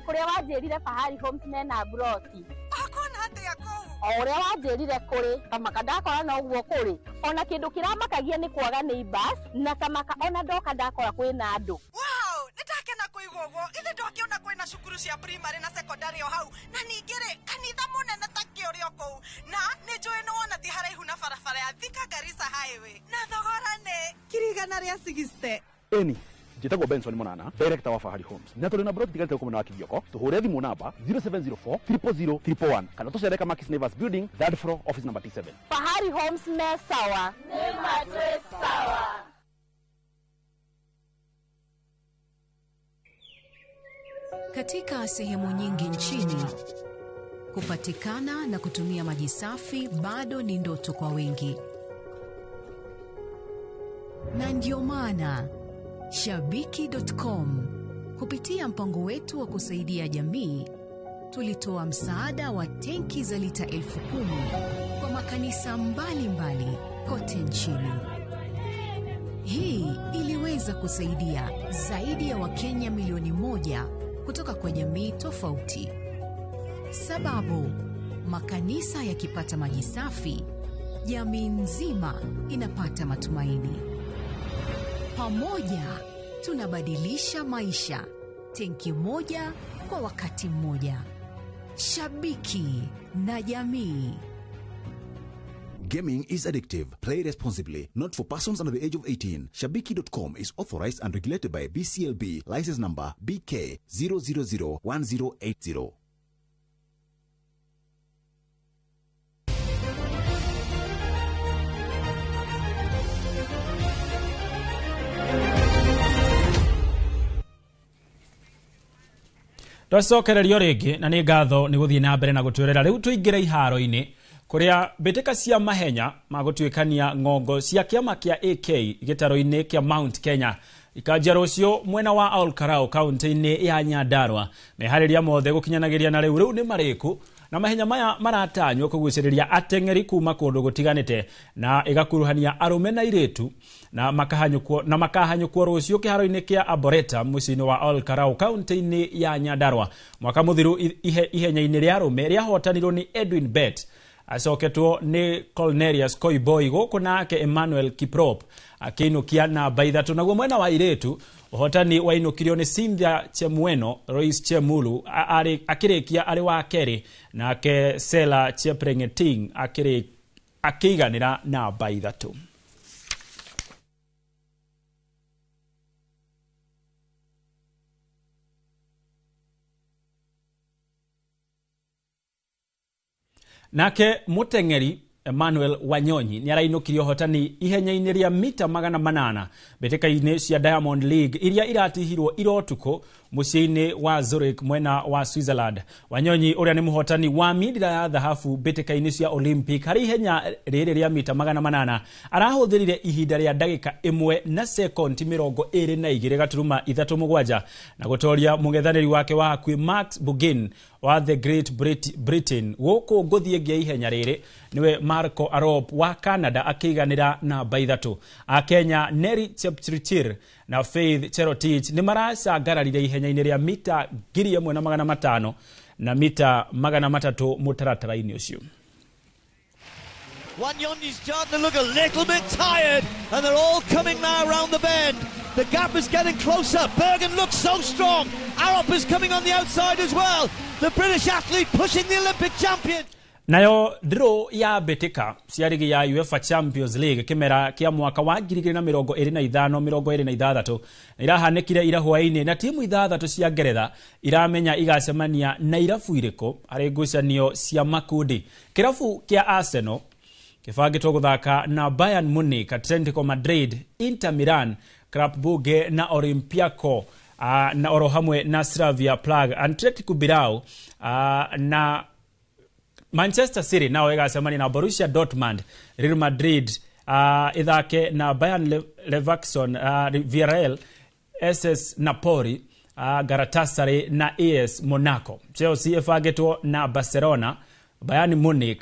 kũrĩa wanjĩrire Fahari Homes mena broti. Akona atĩa kũu? O ũrĩa wanjĩrire kũrĩ kamaka ndakora na ũguo kũrĩ. Ona kĩndũ kĩramakagia nĩ kwaga neighbors na kamaka ona ndoka ndakora kwĩna andũ. Wow, Nitakena kuigwa uguo ithe ndwakiona kwina cukuru cia primary na secondary o hau na ningire kanitha munene ta kiurio kou na ni njui ni wona thi haraihu na barabara ya Thika Garissa highway na thogora ni kirigana ria 60 eni Jitagwo Benson Monana, director wa Fahari Homes. Na tuli na broti tigalite kumuna wa Kivyoko. Tuhure thimu namba 0704 000 111. Kana tucereka Makis Nevers Building, 3rd floor, office number T7. Fahari Homes me sawa. Nema twe sawa. Katika sehemu nyingi nchini, kupatikana na kutumia maji safi bado ni ndoto kwa wengi. Na ndio maana Shabiki.com kupitia mpango wetu wa kusaidia jamii tulitoa msaada wa tenki za lita 10,000 kwa makanisa mbalimbali kote nchini. Hii iliweza kusaidia zaidi ya Wakenya milioni 1 kutoka kwa jamii tofauti. Sababu makanisa yakipata maji safi, jamii nzima inapata matumaini. Pamoja tunabadilisha maisha, tenki moja kwa wakati mmoja. Shabiki na jamii. Gaming is addictive. Play responsibly. Not for persons under the age of 18. Shabiki.com is authorized and regulated by BCLB. License number BK 0001080. Twacokererio ringi na ni ngatho ni guthii na mbere na gutwerera riu tuingire iharo-ini kuria bitika cia mahenya magutwikania ngongo cia kiama kia AK gitaro-ini kia Mount Kenya ikajia rucio mwena wa Olkarau kaunti-ini ya Nyandarua. Mehariria mothe gukinyanagiria na riu ni mariku na mahenya maya maratanywo kuguciriria atengeri kuma kundu gutiganite na igakuruhania arume na iritu na makahanyukwo rucio kiharo-ini kia Arboretum mucini wa Olkarau kaunti-ini ya Nyandarua. Mwaka muthiru ihenya-ini ria arume ria hotanirwo ni Edwin Bet acoketwo ni Cornelius Koiboi guku nake Emmanuel Kiprop akiinukia na baithatu. Naguo mwena wa iritu uhotani wainukirio ni Cynthia Chemweno, Royce Chemulu akirikia ari wa keri nake Sela Cheprengeting akiganira na baithatu. Nake mutengeri Emmanuel Wanyonyi ni arainukirio hotani ihenya-ini ria mita 800 betika-ini cia Diamond League iria iratihirwo irotuko muciini wa Zurich mwena wa Switzerland. Wanyonyi uria ni muhotani wa midira ya dhahabu betika-ini cia Olympic hari ihenya riri ria mita 800 arahuthirire ihinda ria ndagika 1 na sekondi 22.37 na gutoria mungethaniri wake wa hakwi Max Bugin wa the Great Britain guku nguthie ngia ihenya riri niwe Marco Arop wa Canada akiganira na baithatu. Akenya Neri Chepchirchir na Faith Cherotich ni maracangararire ihenya-ini ria mita 1,500 na mita 300 mutaratara-ini ucio. Wanyonyi's starting to look a little bit tired, and they're all coming now around the bend. The gap is getting closer. Bergen looks so strong. Arop is coming on the outside as well. The British athlete pushing the Olympic champion. Nayo draw ya betika ciarigi ya UEFA Champions League kimera kia mwaka wa 2025-2026 irahanekire ira hwaini na timu ithathatu cia Ngeretha iramenya igacemania na irabu iriko hari ngucanio cia makundi. Kirabu kia Arsenal kibangitwo guthaka na Bayern Munich, Atletico Madrid, Inter Milan, Club Brugge na Olympiacos na oro hamwe na Slavia Prague, Atletico Bilbao na Manchester City nao igacemania na Borussia Dortmund, Real Madrid ithake na Bayern Leverkusen, Villarreal, SS Napoli, Galatasaray na AS Monaco. Chelsea ifagitwo na Barcelona, Bayern Munich,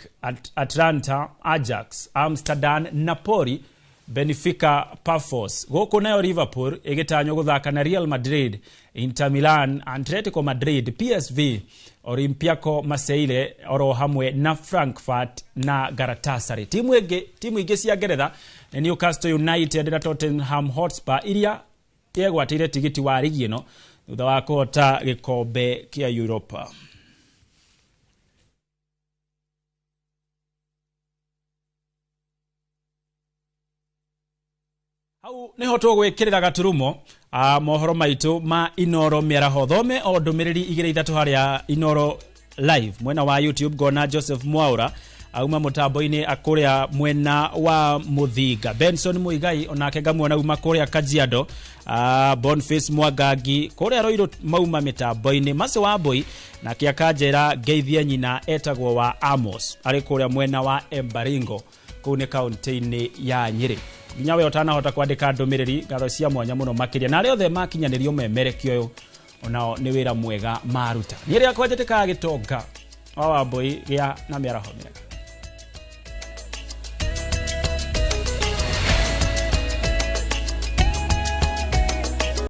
Atlanta, Ajax, Amsterdam, Napoli, Benfica, Pafos. Goko nayo Liverpool igitanyo guthaka na Real Madrid, Inter Milan, Atletico Madrid, PSV, Olympiacos Marseille oro hamwe na Frankfurt na Galatasaray. Timu ingi cia Ngeretha ni Newcastle United na Tottenham Hotspur iria yegwatire tigiti wa ligi ino thutha wa kuhota gikombe kia Europa. Hau niho tugwikirira gaturumo mohoro maitu ma Inoro miaraho thome o ndumiriri 2-3 haria Inoro live mwena wa YouTube gona Joseph Mwaura auma mutambo-ini akuria mwena wa Muthinga. Benson Muigai onake ngamwona uma kuria Kajiado. Boniface Mwangangi kuria Roiro mauma mitambo-ini. Mase wa Boy na kiakajera Geithia nyina etagwo wa Amos ari kuria mwena wa Embaringo kune kaunti-ini ya Nyeri. Nyawe utanahota kwandika ndumiriri ngaro cia mwanya muno makiria na ri othe makinyanirio memerekio onao ni wira mwega maruta. Nyeri akwajeteka gitonga wa Wambui gia na miaraho mega.